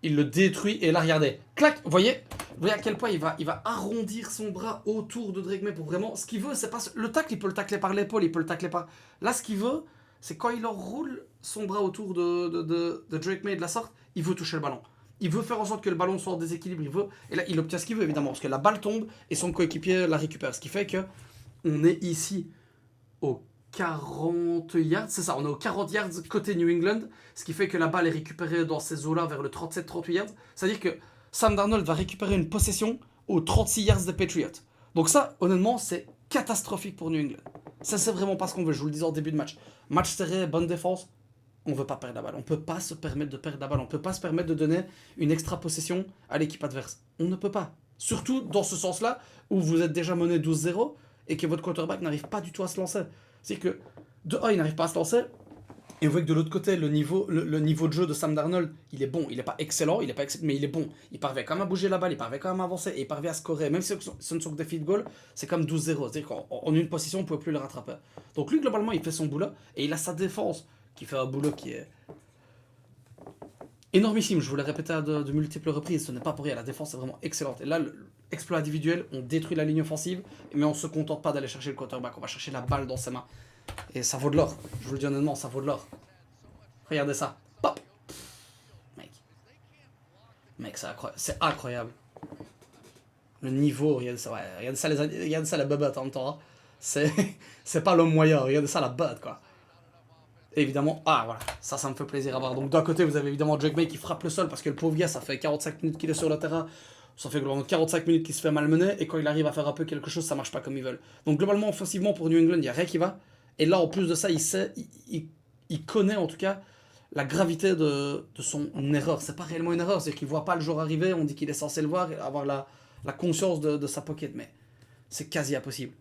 Il le détruit. Et là, regardez. Clac. Vous voyez à quel point il va arrondir son bras autour de Drake May pour vraiment... Ce qu'il veut, c'est pas... Le tacle, il peut le tacler par l'épaule, il peut le tacler par... Là, ce qu'il veut, c'est quand il enroule son bras autour de Drake May de la sorte, il veut toucher le ballon. Il veut faire en sorte que le ballon soit en déséquilibre. Il veut... Et là, il obtient ce qu'il veut, évidemment. Parce que la balle tombe et son coéquipier la récupère. Ce qui fait que on est ici au 40 yards, c'est ça, on est aux 40 yards côté New England, ce qui fait que la balle est récupérée dans ces eaux-là vers le 37-38 yards. C'est-à-dire que Sam Darnold va récupérer une possession aux 36 yards des Patriots. Donc ça, honnêtement, c'est catastrophique pour New England. Ça, c'est vraiment pas ce qu'on veut, je vous le disais en début de match. Match serré, bonne défense, on veut pas perdre la balle. On peut pas se permettre de perdre la balle, on peut pas se permettre de donner une extra possession à l'équipe adverse. On ne peut pas. Surtout dans ce sens-là, où vous êtes déjà mené 12-0 et que votre quarterback n'arrive pas du tout à se lancer. C'est que, de 1, il n'arrive pas à se lancer, Et vous voyez que de l'autre côté, le niveau de jeu de Sam Darnold, il est bon. Il n'est pas excellent, mais il est bon. Il parvient quand même à bouger la balle, il parvient quand même à avancer, et il parvient à scorer. Même si ce ne sont que des field goals, c'est comme 12-0. C'est-à-dire qu'en une position, on ne peut plus le rattraper. Donc lui, globalement, il fait son boulot, et il a sa défense, qui fait un boulot qui est énormissime. Je vous l'ai répété à de multiples reprises, ce n'est pas pour rien. La défense est vraiment excellente. Et là, l'exploit individuel, on détruit la ligne offensive, mais on ne se contente pas d'aller chercher le quarterback. On va chercher la balle dans ses mains. Et ça vaut de l'or. Je vous le dis honnêtement, ça vaut de l'or. Regardez ça. Pop. Mec, c'est incroyable. Le niveau, regardez ça, ouais, regardez ça la bobette en même temps. Hein. C'est pas l'homme moyen, regardez ça la botte quoi. Et évidemment, voilà, ça me fait plaisir à voir. Donc d'un côté, vous avez évidemment Jake May qui frappe le sol parce que le pauvre gars, ça fait 45 minutes qu'il est sur le terrain. Ça fait globalement 45 minutes qu'il se fait malmener et quand il arrive à faire un peu quelque chose, ça marche pas comme ils veulent. Donc globalement, offensivement pour New England, il n'y a rien qui va. Et là, en plus de ça, il connaît en tout cas la gravité de son erreur. C'est pas réellement une erreur, c'est qu'il voit pas le jour arriver, on dit qu'il est censé le voir et avoir la conscience de sa pocket, mais c'est quasi impossible.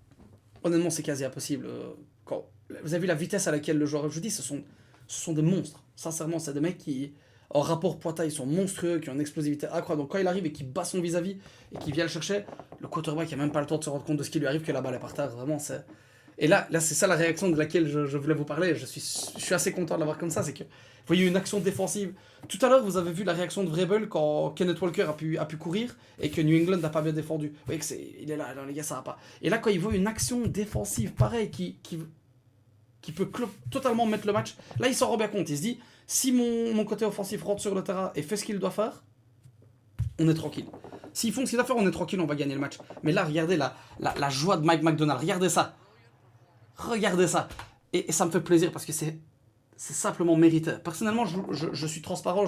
Honnêtement, c'est quasi impossible. Vous avez vu la vitesse à laquelle le joueur, je vous dis, ce sont des monstres. Sincèrement, c'est des mecs qui, en rapport poids-taille, sont monstrueux, qui ont une explosivité incroyable. Donc quand il arrive et qu'il bat son vis-à-vis et qu'il vient le chercher, le quarterback n'a même pas le temps de se rendre compte de ce qui lui arrive, que la balle est par terre. Vraiment, c'est. Et là c'est ça la réaction de laquelle je voulais vous parler. Je suis assez content de l'avoir comme ça. C'est que, vous voyez, une action défensive. Tout à l'heure, vous avez vu la réaction de Vrabel quand Kenneth Walker a pu courir et que New England n'a pas bien défendu. Vous voyez que il est là, alors, les gars, ça va pas. Et là, quand il voit une action défensive pareille qui peut totalement mettre le match, là, il s'en rend bien compte. Il se dit, si mon côté offensif rentre sur le terrain et fait ce qu'il doit faire, on est tranquille. S'ils font ce qu'il doit faire, on est tranquille, on va gagner le match. Mais là, regardez la joie de Mike McDonald. Regardez ça. Regardez ça. Et ça me fait plaisir parce que c'est simplement mérité. Personnellement, je suis transparent.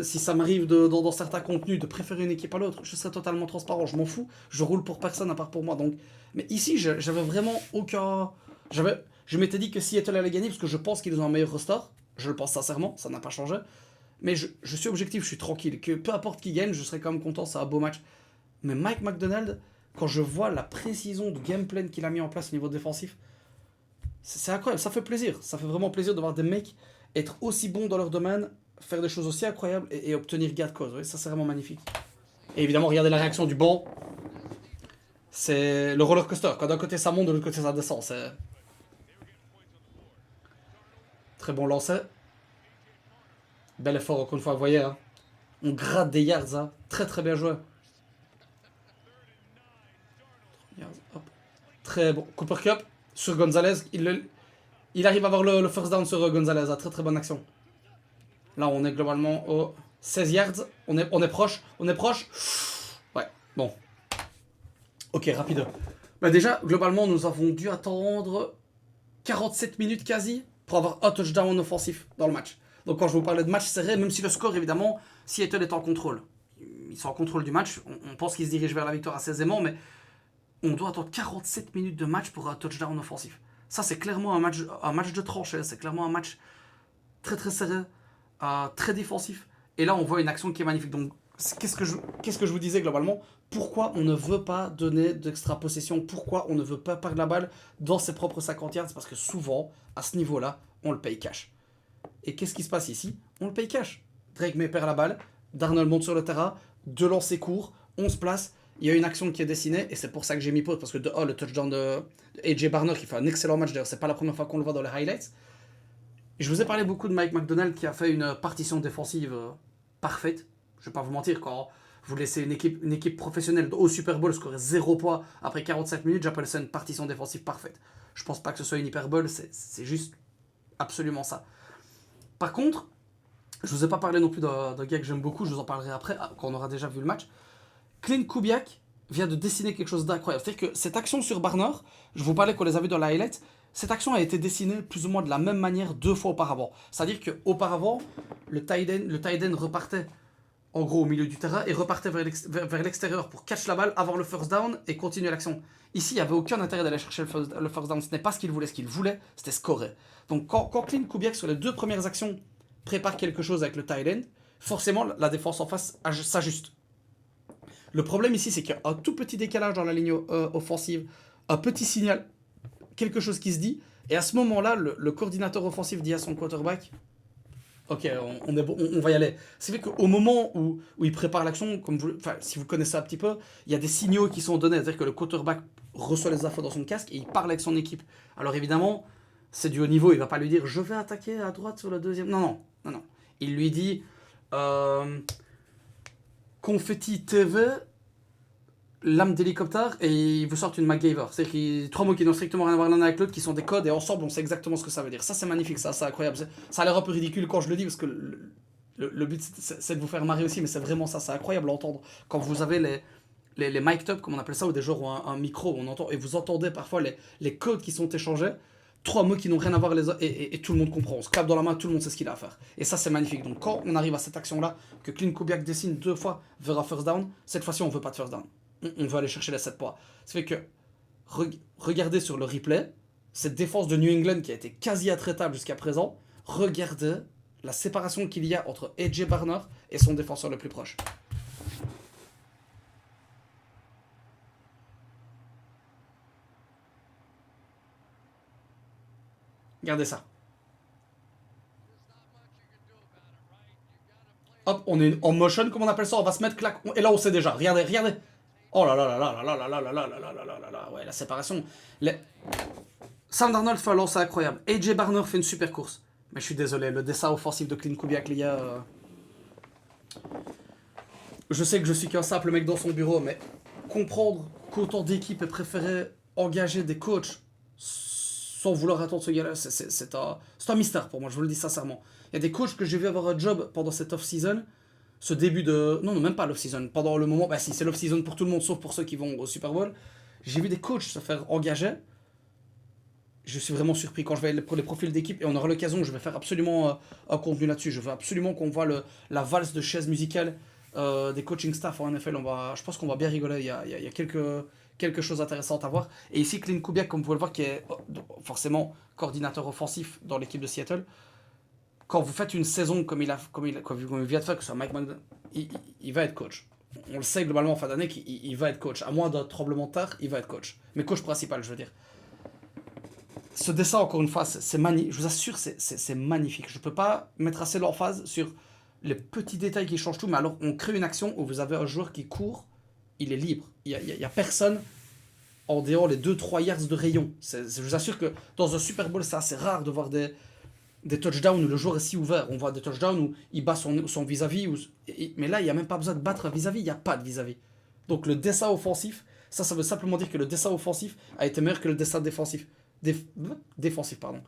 Si ça m'arrive dans certains contenus de préférer une équipe à l'autre, je serai totalement transparent. Je m'en fous. Je roule pour personne à part pour moi. Donc, mais ici, j'avais vraiment aucun. Je m'étais dit que Seattle allait gagner parce que je pense qu'ils ont un meilleur roster. Je le pense sincèrement. Ça n'a pas changé. Mais je suis objectif. Je suis tranquille. Que peu importe qui gagne, je serai quand même content. C'est un beau match. Mais Mike McDonald, quand je vois la précision de game plan qu'il a mis en place au niveau défensif, c'est incroyable, ça fait plaisir. Ça fait vraiment plaisir de voir des mecs être aussi bons dans leur domaine, faire des choses aussi incroyables et obtenir gain de cause. Oui, ça, c'est vraiment magnifique. Et évidemment, regardez la réaction du banc. C'est le roller coaster. Quand d'un côté ça monte, de l'autre côté ça descend. C'est très bon lancer. Bel effort, encore une fois, vous voyez. Hein. On gratte des yards. Hein. Très très bien joué. Hop. Très bon. Cooper Cup sur Gonzalez. Il arrive à avoir le first down sur Gonzalez. Très très bonne action. Là, on est globalement aux 16 yards. On est proche. On est proche. Ouais, bon. Ok, rapide. Bah déjà, globalement, nous avons dû attendre 47 minutes quasi pour avoir un touchdown offensif dans le match. Donc quand je vous parlais de match serré, même si le score, évidemment, Seattle est en contrôle. Ils sont en contrôle du match. On pense qu'ils se dirigent vers la victoire assez aisément, mais on doit attendre 47 minutes de match pour un touchdown offensif. Ça, c'est clairement un match de tranchée. C'est clairement un match très très serré, très défensif. Et là, on voit une action qui est magnifique. Donc, qu'est-ce que je vous disais globalement? Pourquoi on ne veut pas donner d'extra possession? Pourquoi on ne veut pas perdre la balle dans ses propres 50 yards? C'est parce que souvent, à ce niveau-là, on le paye cash. Et qu'est-ce qui se passe ici? On le paye cash. Drake May perd la balle, Darnold monte sur le terrain, 2 lancers courts, 11 places. Il y a une action qui est dessinée, et c'est pour ça que j'ai mis pause, parce que le touchdown de AJ Barner qui fait un excellent match, d'ailleurs, c'est pas la première fois qu'on le voit dans les highlights. Et je vous ai parlé beaucoup de Mike McDonald qui a fait une partition défensive parfaite. Je vais pas vous mentir, quand vous laissez une équipe professionnelle au Super Bowl scorer 0 points après 45 minutes, j'appelle ça une partition défensive parfaite. Je pense pas que ce soit une hyperbole, c'est juste absolument ça. Par contre, je vous ai pas parlé non plus d'un gars que j'aime beaucoup, je vous en parlerai après, quand on aura déjà vu le match. Clint Kubiak vient de dessiner quelque chose d'incroyable. C'est-à-dire que cette action sur Barner, je vous parlais qu'on les a vus dans la highlight, cette action a été dessinée plus ou moins de la même manière 2 fois auparavant. C'est-à-dire qu'auparavant, le tight end repartait en gros au milieu du terrain et repartait vers l'extérieur pour catch la balle, avoir le first down et continuer l'action. Ici, il n'y avait aucun intérêt d'aller chercher le first down. Ce n'est pas ce qu'il voulait. Ce qu'il voulait, c'était scorer. Donc quand Clint Kubiak, sur les 2 premières actions, prépare quelque chose avec le tight end, forcément, la défense en face s'ajuste. Le problème ici, c'est qu'il y a un tout petit décalage dans la ligne offensive, un petit signal, quelque chose qui se dit, Et à ce moment-là, le coordinateur offensif dit à son quarterback, ok, on va y aller. C'est vrai qu'au moment où il prépare l'action, si vous connaissez un petit peu, il y a des signaux qui sont donnés. C'est-à-dire que le quarterback reçoit les infos dans son casque et il parle avec son équipe. Alors évidemment, c'est du haut niveau. Il va pas lui dire je vais attaquer à droite sur le deuxième. Non, non, non, non. Il lui dit confetti TV, lame d'hélicoptère et il vous sort une MacGyver. C'est-à-dire qu'il trois mots qui n'ont strictement rien à voir l'un avec l'autre, qui sont des codes et ensemble on sait exactement ce que ça veut dire. Ça c'est magnifique, ça c'est incroyable. Ça a l'air un peu ridicule quand je le dis parce que le but c'est de vous faire marrer aussi, mais c'est vraiment ça, c'est incroyable à entendre. Quand vous avez les mic up, comme on appelle ça, ou des genres où un micro, on entend, et vous entendez parfois les codes qui sont échangés, trois mots qui n'ont rien à voir les autres, et tout le monde comprend. On se clappe dans la main, tout le monde sait ce qu'il a à faire. Et ça, c'est magnifique. Donc quand on arrive à cette action-là, que Clint Kubiak dessine 2 fois vers first down, cette fois-ci, on veut pas de first down. On veut aller chercher les 7 points. Ça fait que, regardez sur le replay, cette défense de New England qui a été quasi intraitable jusqu'à présent, regardez la séparation qu'il y a entre AJ Barner et son défenseur le plus proche. Regardez ça. Hop, on est en motion, comment on appelle ça? On va se mettre clac. Et là, on sait déjà. Regardez, regardez. Oh là là là là là là là là là là là là là là là. Ouais, la séparation. Sam Darnold fait un lancer incroyable. AJ Barner fait une super course. Mais je suis désolé, le dessin offensif de Clint Kubiak, les gars. Je sais que je suis qu'un simple mec dans son bureau, mais comprendre qu'autant d'équipes aient préféré engager des coachs sans vouloir attendre ce gars-là, c'est un mystère pour moi, je vous le dis sincèrement. Il y a des coachs que j'ai vu avoir un job pendant cette off-season, ce début de... Non, non, même pas l'off-season. Pendant le moment... Bah si, c'est l'off-season pour tout le monde, sauf pour ceux qui vont au Super Bowl. J'ai vu des coachs se faire engager. Je suis vraiment surpris quand je vais pour les profils d'équipe, et on aura l'occasion, je vais faire absolument un contenu là-dessus. Je veux absolument qu'on voit la valse de chaises musicales des coaching staff en NFL. Je pense qu'on va bien rigoler. Il y a quelque chose d'intéressant à voir. Et ici, Clint Kubiak, comme vous pouvez le voir, qui est forcément coordinateur offensif dans l'équipe de Seattle, quand vous faites une saison comme il vient de faire, que ce soit Mike McDonald, il va être coach. On le sait globalement en fin d'année qu'il va être coach. À moins d'un tremblement de terre, il va être coach. Mais coach principal, je veux dire. Ce dessin, encore une fois, c'est magnifique. Je vous assure, c'est magnifique. Je ne peux pas mettre assez l'emphase sur les petits détails qui changent tout, mais alors on crée une action où vous avez un joueur qui court, il est libre. Il n'y a personne en dehors les 2-3 yards de rayon. Je vous assure que dans un Super Bowl, c'est assez rare de voir des touchdowns où le joueur est si ouvert. On voit des touchdowns où il bat son vis-à-vis. Mais là, il n'y a même pas besoin de battre un vis-à-vis, il n'y a pas de vis-à-vis. Donc le dessin offensif, ça veut simplement dire que le dessin offensif a été meilleur que le dessin défensif. Défensif, pardon.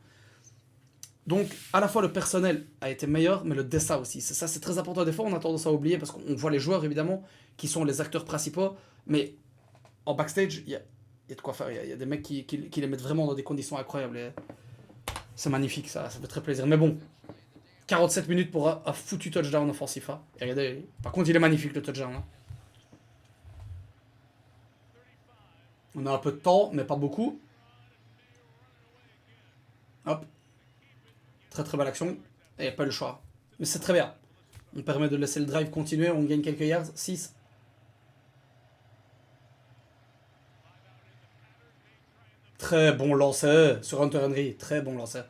Donc, à la fois le personnel a été meilleur, mais le dessin aussi. Ça, c'est très important. Des fois, on a tendance à oublier parce qu'on voit les joueurs, évidemment, qui sont les acteurs principaux. Mais en backstage, il y a de quoi faire. Il y a des mecs qui les mettent vraiment dans des conditions incroyables. Et c'est magnifique, ça fait très plaisir. Mais bon, 47 minutes pour un foutu touchdown offensif. Hein. Et regardez, par contre, il est magnifique le touchdown. Hein. On a un peu de temps, mais pas beaucoup. Hop. Très très belle action. Et il n'y a pas le choix. Mais c'est très bien. On permet de laisser le drive continuer. On gagne quelques yards. 6. Très bon lancer sur Hunter Henry. Très bon lancer.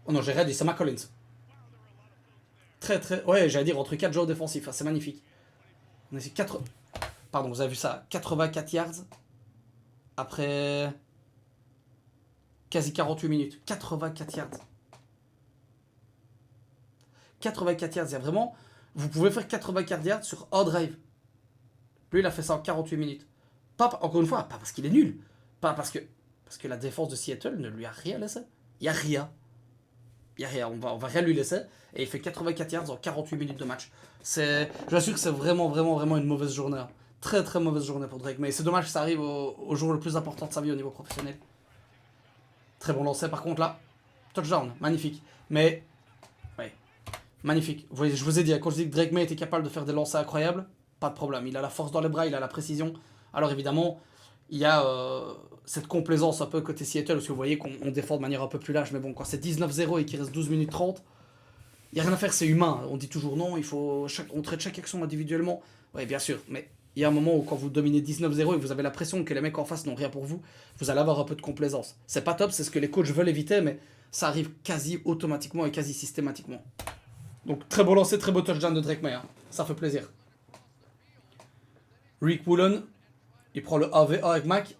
Oh non, j'ai rien dit. C'est McCollins. Très très... Ouais, j'allais dire entre 4 joueurs défensifs. C'est magnifique. On a 4... Pardon, vous avez vu ça. 84 yards. Après... Quasi 48 minutes. 84 yards. 84 yards, il y a vraiment... Vous pouvez faire 84 yards sur un drive. Lui, il a fait ça en 48 minutes. Pas, encore une fois, pas parce qu'il est nul. Pas parce que la défense de Seattle ne lui a rien laissé. Il n'y a rien. Il n'y a rien. On va rien lui laisser. Et il fait 84 yards en 48 minutes de match. Je vous assure que c'est vraiment, vraiment, vraiment une mauvaise journée. Hein. Très, très mauvaise journée pour Drake. Mais c'est dommage que ça arrive au jour le plus important de sa vie au niveau professionnel. Très bon lancer, par contre, là. Touchdown. Magnifique. Mais... Ouais. Magnifique. Vous voyez, je vous ai dit, quand je dis que Drake May était capable de faire des lancers incroyables, pas de problème. Il a la force dans les bras, il a la précision. Alors évidemment, il y a cette complaisance un peu côté Seattle, parce que vous voyez qu'on défend de manière un peu plus large. Mais bon, quand c'est 19-0 et qu'il reste 12 minutes 30, il n'y a rien à faire, c'est humain. On dit toujours non, on traite chaque action individuellement. Oui, bien sûr, mais il y a un moment où quand vous dominez 19-0 et vous avez la pression que les mecs en face n'ont rien pour vous, vous allez avoir un peu de complaisance. C'est pas top, c'est ce que les coachs veulent éviter, mais ça arrive quasi automatiquement et quasi systématiquement. Donc très beau lancer, très beau touchdown de Drake May, hein. Ça fait plaisir. Rick Woolen, il prend le AVA avec Mac,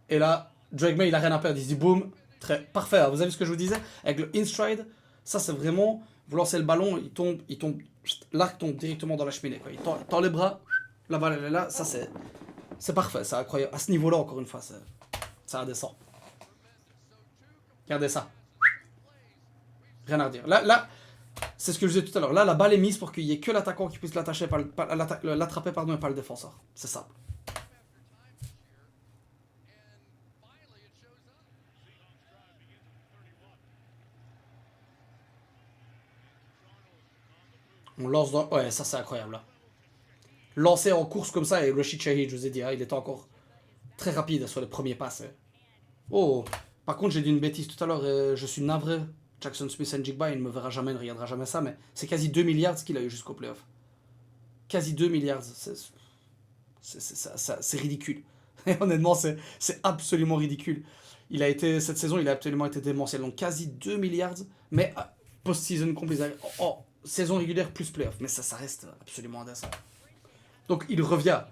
et là, Drake May, il a rien à perdre, il se dit boum, très parfait. Hein. Vous avez vu ce que je vous disais? Avec le in-stride, ça c'est vraiment, vous lancez le ballon, il tombe, l'arc tombe directement dans la cheminée. Quoi. Il tend les bras, la balle elle est là, ça c'est parfait, c'est incroyable. À ce niveau-là, encore une fois, ça redescend. Regardez ça. Rien à redire. Là, c'est ce que je disais tout à l'heure. Là, la balle est mise pour qu'il n'y ait que l'attaquant qui puisse l'attraper et pas le défenseur. C'est simple. On lance dans... Ouais, ça c'est incroyable là. Lancer en course comme ça, et Rashid Shaheed, je vous ai dit, hein, il était encore très rapide sur les premiers passes. Hein. Oh, par contre, j'ai dit une bêtise tout à l'heure, je suis navré. Jackson Smith and Jigba, il ne me verra jamais, il ne regardera jamais ça, mais c'est quasi 2 milliards ce qu'il a eu jusqu'au playoff. Quasi 2 milliards, c'est ridicule. Et honnêtement, c'est absolument ridicule. Cette saison, il a absolument été démentiel. Donc quasi 2 milliards, mais post-season complet. Saison régulière plus playoff. Mais ça reste absolument indécent. Donc il revient.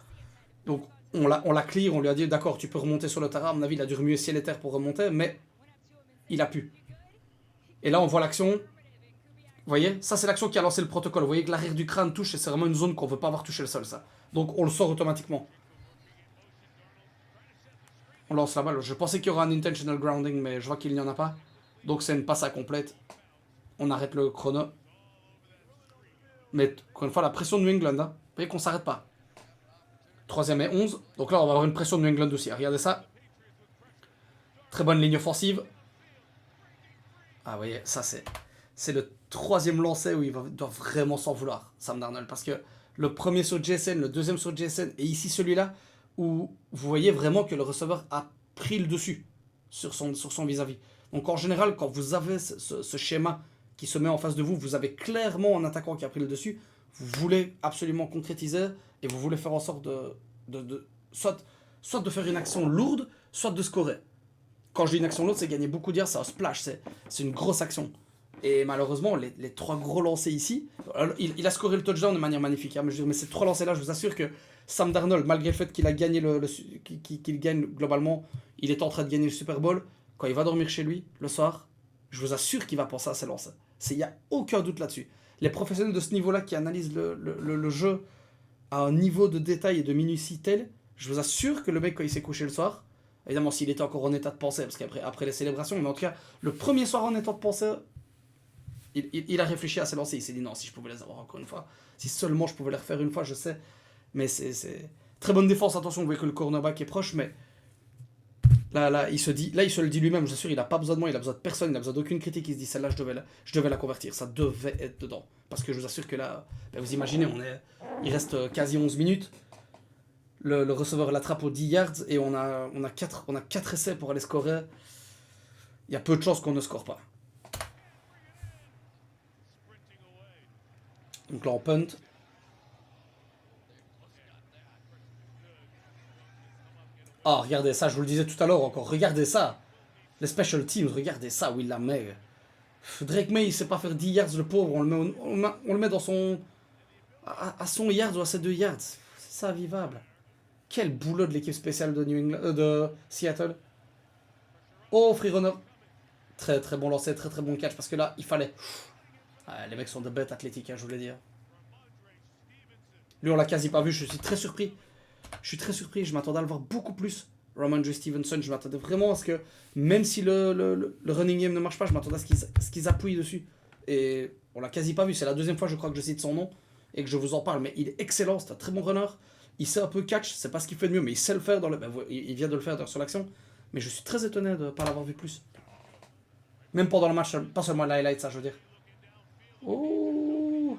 Donc on l'a clear, on lui a dit d'accord, tu peux remonter sur le terrain. À mon avis, il a dû remuer ciel et terre pour remonter, mais il a pu. Et là, on voit l'action. Vous voyez, ça c'est l'action qui a lancé le protocole. Vous voyez que l'arrière du crâne touche et c'est vraiment une zone qu'on veut pas avoir touché le sol, ça. Donc on le sort automatiquement. On lance la balle. Je pensais qu'il y aura un intentional grounding, mais je vois qu'il n'y en a pas. Donc c'est une passe incomplète. On arrête le chrono. Mais encore une fois, la pression de New England. Hein. Vous voyez qu'on s'arrête pas. 3ème et 11. Donc là, on va avoir une pression de New England aussi. Regardez ça. Très bonne ligne offensive. Ah, vous voyez, ça c'est le 3ème lancer où il doit vraiment s'en vouloir, Sam Darnold. Parce que le premier sur JSN, le 2ème sur JSN, et ici celui-là, où vous voyez vraiment que le receveur a pris le dessus sur son vis-à-vis. Donc en général, quand vous avez ce schéma qui se met en face de vous, vous avez clairement un attaquant qui a pris le dessus, vous voulez absolument concrétiser, et vous voulez faire en sorte soit de faire une action lourde, soit de scorer. Quand je dis une action lourde, c'est gagner beaucoup de yards, c'est un splash, c'est une grosse action. Et malheureusement, les 3 gros lancers ici, il a scoré le touchdown de manière magnifique, hein, mais ces 3 lancers-là, je vous assure que Sam Darnold, malgré le fait qu'il a gagné qu'il gagne globalement, il est en train de gagner le Super Bowl, quand il va dormir chez lui, le soir, je vous assure qu'il va penser à ses lancers. Il n'y a aucun doute là-dessus. Les professionnels de ce niveau-là qui analysent le jeu à un niveau de détail et de minutie tel, je vous assure que le mec, quand il s'est couché le soir, évidemment s'il était encore en état de pensée, parce qu'après les célébrations, mais en tout cas, le premier soir en état de pensée, il a réfléchi à ses lancers, il s'est dit non, si je pouvais les avoir encore une fois, si seulement je pouvais les refaire une fois, je sais, mais c'est... Très bonne défense, attention, vous voyez que le cornerback est proche, mais là il se le dit lui-même, je vous assure, il n'a pas besoin de moi, il n'a besoin de personne, il n'a besoin d'aucune critique, il se dit celle-là, je devais la convertir, ça devait être dedans, parce que je vous assure que là, vous imaginez, il reste quasi 11 minutes, le receveur l'attrape aux 10 yards, et on a 4 essais pour aller scorer, il y a peu de chances qu'on ne score pas. Donc là on punt. Ah, regardez ça, je vous le disais tout à l'heure encore, regardez ça. Les special teams, regardez ça, où il la met. Drake May, il sait pas faire 10 yards, le pauvre, on le met dans son... à son yard ou à ses 2 yards. C'est ça, vivable. Quel boulot de l'équipe spéciale de de Seattle. Oh, free runner. Très très bon lancer, très très bon catch, parce que là, il fallait... Ah, les mecs sont de bêtes athlétiques, hein, je vous l'ai dit. Lui, on l'a quasi pas vu, je suis très surpris. Je m'attendais à le voir beaucoup plus. Ramondre Stevenson, je m'attendais vraiment à ce que, même si le running game ne marche pas, je m'attendais à ce qu'ils appuient dessus. Et on l'a quasi pas vu, c'est la 2ème fois je crois que je cite son nom et que je vous en parle, mais il est excellent, c'est un très bon runner. Il sait un peu catch, c'est pas ce qu'il fait de mieux, mais il sait le faire, il vient de le faire sur l'action. Mais je suis très étonné de ne pas l'avoir vu plus. Même pendant le match, pas seulement les highlights, ça je veux dire. Oh,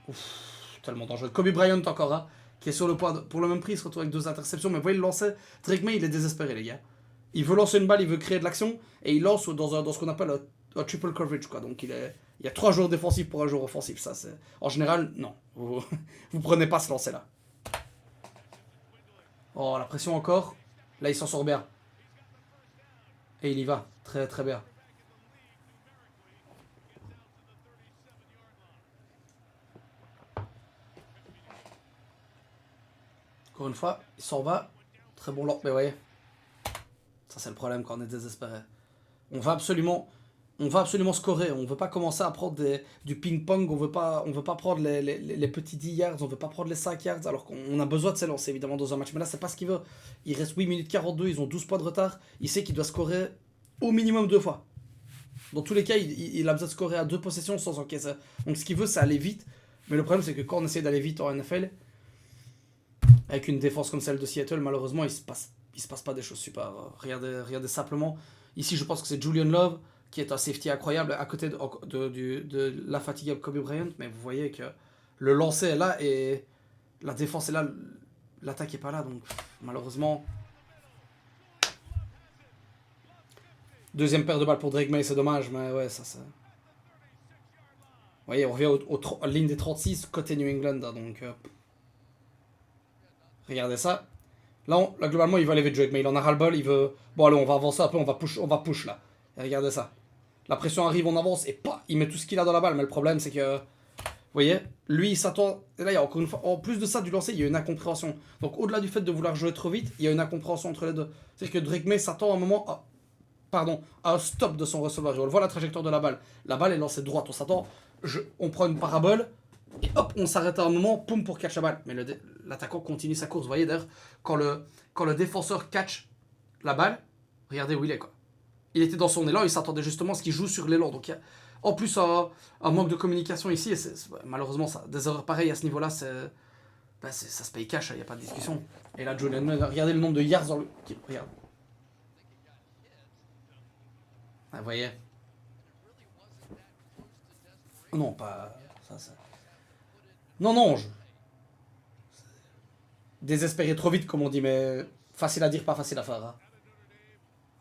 ouf, tellement dangereux. Kobe Bryant encore, hein, qui est sur le point, pour le même prix, il se retrouve avec 2 interceptions, mais vous voyez le lancer, Drake May, il est désespéré, les gars. Il veut lancer une balle, il veut créer de l'action, et il lance dans ce qu'on appelle triple coverage, quoi. Donc il y a 3 joueurs défensifs pour un joueur offensif. Ça, c'est... En général, non. Vous prenez pas ce lancer-là. Oh, la pression encore. Là, il s'en sort bien. Et il y va. Très, très bien. Encore une fois, il s'en va. Très bon lance. Mais vous voyez, ça c'est le problème quand on est désespéré. On va absolument scorer. On veut pas commencer à prendre du ping-pong. On veut pas prendre les petits 10 yards. On veut pas prendre les 5 yards. Alors qu'on a besoin de se lancer évidemment dans un match. Mais là, c'est pas ce qu'il veut. Il reste 8 minutes 42. Ils ont 12 points de retard. Il sait qu'il doit scorer au minimum 2 fois. Dans tous les cas, il a besoin de scorer à 2 possessions sans encaisser. Donc ce qu'il veut, c'est aller vite. Mais le problème, c'est que quand on essaie d'aller vite en NFL, avec une défense comme celle de Seattle, malheureusement, il se passe pas des choses super. Regardez simplement. Ici, je pense que c'est Julian Love, qui est un safety incroyable, à côté de la fatigue Kobe Bryant. Mais vous voyez que le lancer est là et la défense est là. L'attaque est pas là. Donc, malheureusement. Deuxième paire de balles pour Drake May, c'est dommage. Mais ouais, ça. Vous voyez, on revient à la ligne des 36, côté New England. Donc. Regardez ça. Là, globalement, il va aller Drake, mais il en a ras-le-bol, il veut... Bon, allez, on va avancer un peu, on va push là. Et regardez ça. La pression arrive, on avance, et pas, il met tout ce qu'il a dans la balle. Mais le problème, c'est que... Vous voyez, lui, il s'attend... Et là, il y a encore une fois... En plus de ça, du lancer, il y a une incompréhension. Donc, au-delà du fait de vouloir jouer trop vite, il y a une incompréhension entre les deux. C'est-à-dire que Drake May s'attend à un moment... à un stop de son receveur. On voit la trajectoire de la balle. La balle est lancée droite, on s'attend... On prend une parabole... Et hop, on s'arrête à un moment, poum, pour catch la balle. Mais l'attaquant continue sa course. Vous voyez d'ailleurs, quand le défenseur catch la balle, regardez où il est, quoi. Il était dans son élan, il s'attendait justement à ce qu'il joue sur l'élan. Donc il y a en plus un manque de communication ici. Et malheureusement, des erreurs pareilles à ce niveau-là, ça se paye cash, il n'y a pas de discussion. Et là, Julian, regardez le nombre de yards dans le... Regarde. Ah, vous voyez. Non, pas... Ça. Non, désespéré trop vite, comme on dit, mais facile à dire, pas facile à faire. Hein.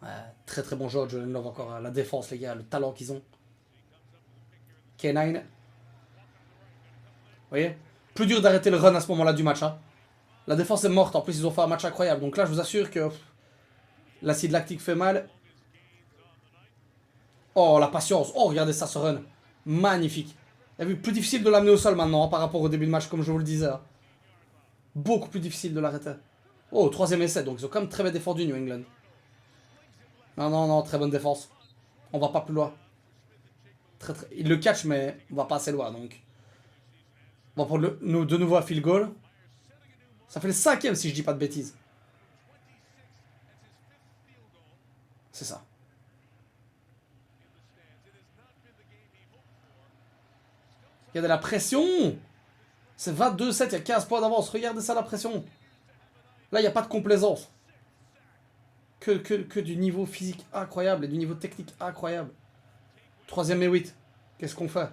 Ouais, très très bon joueur, Jordan Love encore. Hein. La défense, les gars, le talent qu'ils ont. K9. Vous voyez, plus dur d'arrêter le run à ce moment-là du match. Hein. La défense est morte, en plus ils ont fait un match incroyable. Donc là, je vous assure que l'acide lactique fait mal. Oh, la patience. Oh, regardez ça, ce run. Magnifique. Vous avez vu, plus difficile de l'amener au sol maintenant hein, par rapport au début de match, comme je vous le disais. Hein. Beaucoup plus difficile de l'arrêter. Oh, 3ème essai, donc ils ont quand même très bien défendu New England. Non, très bonne défense. On va pas plus loin. Il le catch, mais on va pas assez loin, donc. On va prendre de nouveau à field goal. Ça fait le 5ème si je dis pas de bêtises. C'est ça. Regardez la pression. C'est 22-7, il y a 15 points d'avance. Regardez ça, la pression. Là, il n'y a pas de complaisance. Que du niveau physique incroyable et du niveau technique incroyable. 3ème et 8. Qu'est-ce qu'on fait?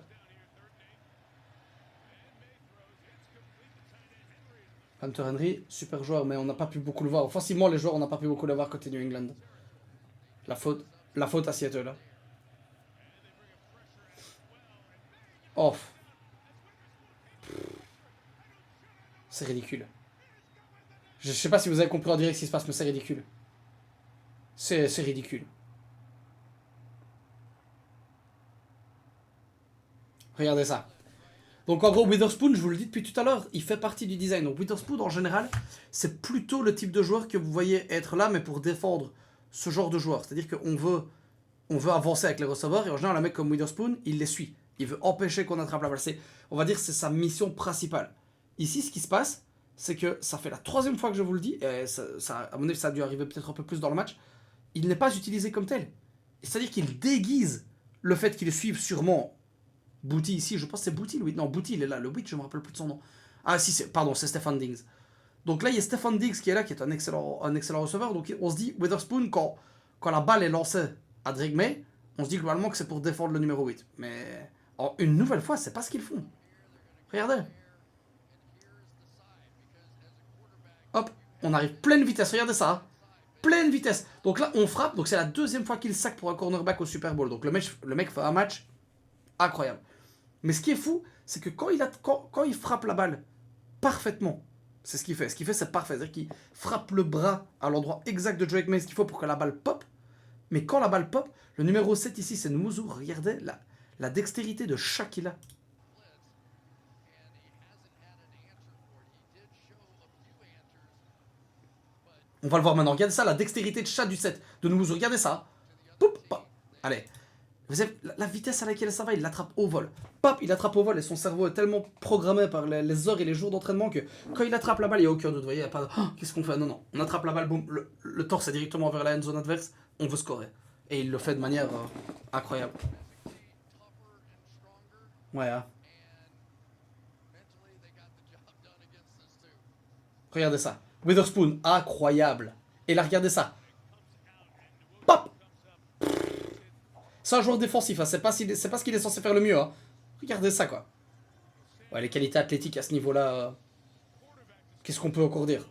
Hunter Henry, super joueur, mais on n'a pas pu beaucoup le voir. Offensivement, les joueurs, on n'a pas pu beaucoup le voir côté New England. La faute à Seattle. Là. Off. C'est ridicule. Je sais pas si vous avez compris en direct ce qui se passe, mais c'est ridicule. C'est ridicule. Regardez ça. Donc en gros, Witherspoon, je vous le dis depuis tout à l'heure, il fait partie du design. Donc Witherspoon, en général, c'est plutôt le type de joueur que vous voyez être là, mais pour défendre ce genre de joueur. C'est-à-dire qu'on veut avancer avec les receveurs, et en général, un mec comme Witherspoon, il les suit. Il veut empêcher qu'on attrape la balle. On va dire que c'est sa mission principale. Ici, ce qui se passe, c'est que ça fait la 3ème fois que je vous le dis, et à mon avis, ça a dû arriver peut-être un peu plus dans le match, il n'est pas utilisé comme tel. C'est-à-dire qu'il déguise le fait qu'il suive sûrement Booty ici, je pense que c'est Booty, le 8. Non, Booty, il est là. Le 8, je me rappelle plus de son nom. Ah, si, c'est Stefan Diggs. Donc là, il y a Stefan Diggs qui est là, qui est un excellent receveur. Donc on se dit, Witherspoon, quand la balle est lancée à Drake May, on se dit globalement que c'est pour défendre le numéro 8. Mais une nouvelle fois, c'est pas ce qu'ils font. Regardez. Hop, on arrive pleine vitesse. Regardez ça. pleine vitesse. Donc là, on frappe. Donc c'est la deuxième fois qu'il sac pour un cornerback au Super Bowl. Donc le mec fait un match incroyable. Mais ce qui est fou, c'est que quand il frappe la balle parfaitement, c'est ce qu'il fait. Ce qu'il fait, c'est parfait. C'est-à-dire qu'il frappe le bras à l'endroit exact de Drake May, ce qu'il faut pour que la balle pop. Mais quand la balle pop, le numéro 7 ici, c'est Nmuzu. Regardez la dextérité de chat qu'il a. On va le voir maintenant. Regardez ça, la dextérité de chat du 7 de Nmuzu. Regardez ça. Poup, pop. Allez. Vous avez la vitesse à laquelle ça va, il l'attrape au vol. Pop, il attrape au vol et son cerveau est tellement programmé par les heures et les jours d'entraînement que quand il attrape la balle, il n'y a aucun doute. Vous voyez, il n'y a pas de qu'est-ce qu'on fait? Non, non. On attrape la balle, boum, le torse est directement vers la end zone adverse, on veut scorer. Et il le fait de manière incroyable. Ouais, hein. Regardez ça. Witherspoon, incroyable. Et là, regardez ça. Pop. C'est un joueur défensif, hein. C'est pas ce qu'il est censé faire le mieux. Hein. Regardez ça, quoi. Ouais, les qualités athlétiques à ce niveau-là, qu'est-ce qu'on peut encore dire?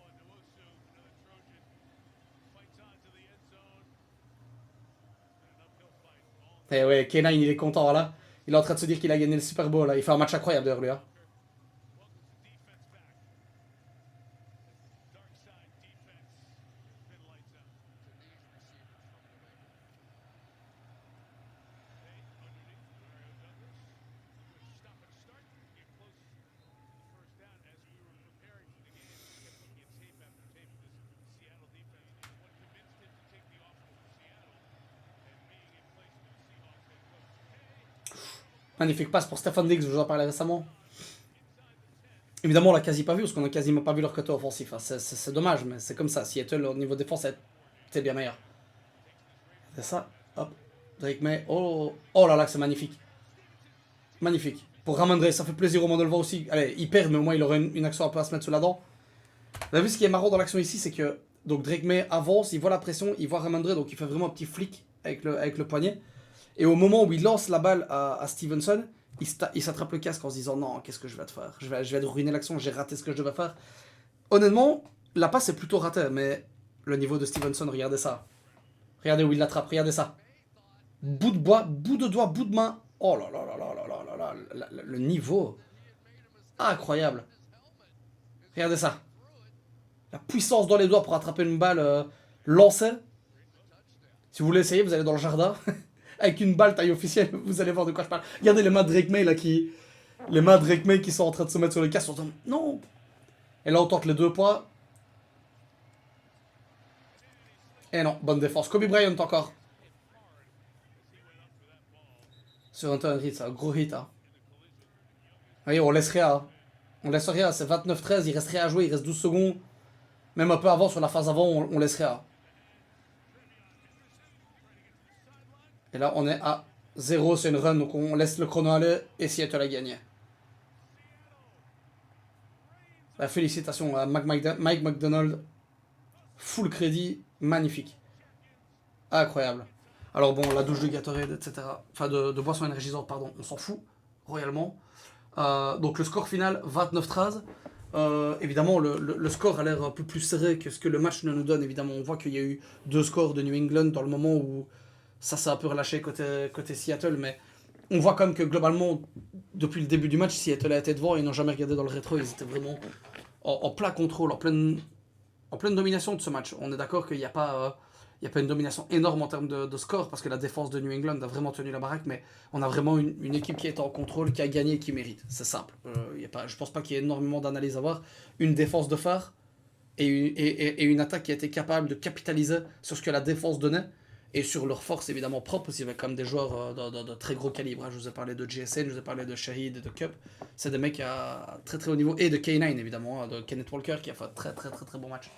Eh ouais, K9, il est content, là. Il est en train de se dire qu'il a gagné le Super Bowl, là. Il fait un match incroyable, d'ailleurs, lui. Hein. Magnifique passe pour Stefan Diggs, je vous en parlais récemment. Évidemment, on l'a quasi pas vu, parce qu'on a quasiment pas vu leur côté offensif. Hein. C'est dommage, mais c'est comme ça. Seattle, au niveau défense, c'est bien meilleur. C'est ça. Hop. Drake May. Oh, oh là là, c'est magnifique. Magnifique. Pour Ramondre, ça fait plaisir au moins de le voir aussi. Allez, il perd, mais au moins il aurait une action un peu à se mettre sous la dent. Vous avez vu ce qui est marrant dans l'action ici, c'est que donc Drake May avance, il voit la pression, il voit Ramondre, donc il fait vraiment un petit flick avec le poignet. Et au moment où il lance la balle à Stevenson, il s'attrape le casque en se disant non, qu'est-ce que je vais te faire, je vais te ruiner l'action, j'ai raté ce que je devais faire. Honnêtement, la passe est plutôt ratée, mais le niveau de Stevenson, regardez ça. Regardez où il l'attrape, regardez ça. Bout de bois, bout de doigt, bout de main. Oh là là là là là là là là, le niveau. Incroyable. Regardez ça. La puissance dans les doigts pour attraper une balle lancée. Si vous voulez essayer, vous allez dans le jardin. Avec une balle taille officielle, vous allez voir de quoi je parle. Regardez les mains de Drake May là qui. Les mains de Drake May qui sont en train de se mettre sur le casque. Non. Et là on tente les 2 points. Et non, bonne défense. Kobe Bryant encore. Sur un hit, c'est un gros hit. Hein. Vous voyez, on laisse rien. Hein. On laisse rien, c'est 29-13, il reste rien à jouer, il reste 12 secondes. Même un peu avant, sur la phase avant, on laisse rien. Et là, on est à 0, c'est une run, donc on laisse le chrono aller, et Seattle a gagné. Bah, félicitations à Mike McDonald. Full crédit, magnifique. Incroyable. Alors bon, la douche de Gatorade, etc. Enfin, de boisson énergisante, pardon, on s'en fout, royalement. Donc le score final, 29-13. Évidemment, le score a l'air un peu plus serré que ce que le match ne nous donne. Évidemment, on voit qu'il y a eu 2 scores de New England dans le moment où ça s'est un peu relâché côté Seattle. Mais on voit quand même que globalement, depuis le début du match, Seattle a été devant et ils n'ont jamais regardé dans le rétro. Ils étaient vraiment en plein contrôle, en pleine domination de ce match. On est d'accord qu'il n'y a pas... il n'y a pas une domination énorme en termes de score parce que la défense de New England a vraiment tenu la baraque, mais on a vraiment une équipe qui est en contrôle, qui a gagné et qui mérite. C'est simple. Y a pas, je pense pas qu'il y ait énormément d'analyse à voir. Une défense de phare et une attaque qui a été capable de capitaliser sur ce que la défense donnait et sur leur force évidemment propre aussi, avec comme des joueurs de très gros calibre. Je vous ai parlé de JSN, je vous ai parlé de Shahid et de Cup. C'est des mecs à très très haut niveau. Et de K9 évidemment, de Kenneth Walker qui a fait un très très très très bon match.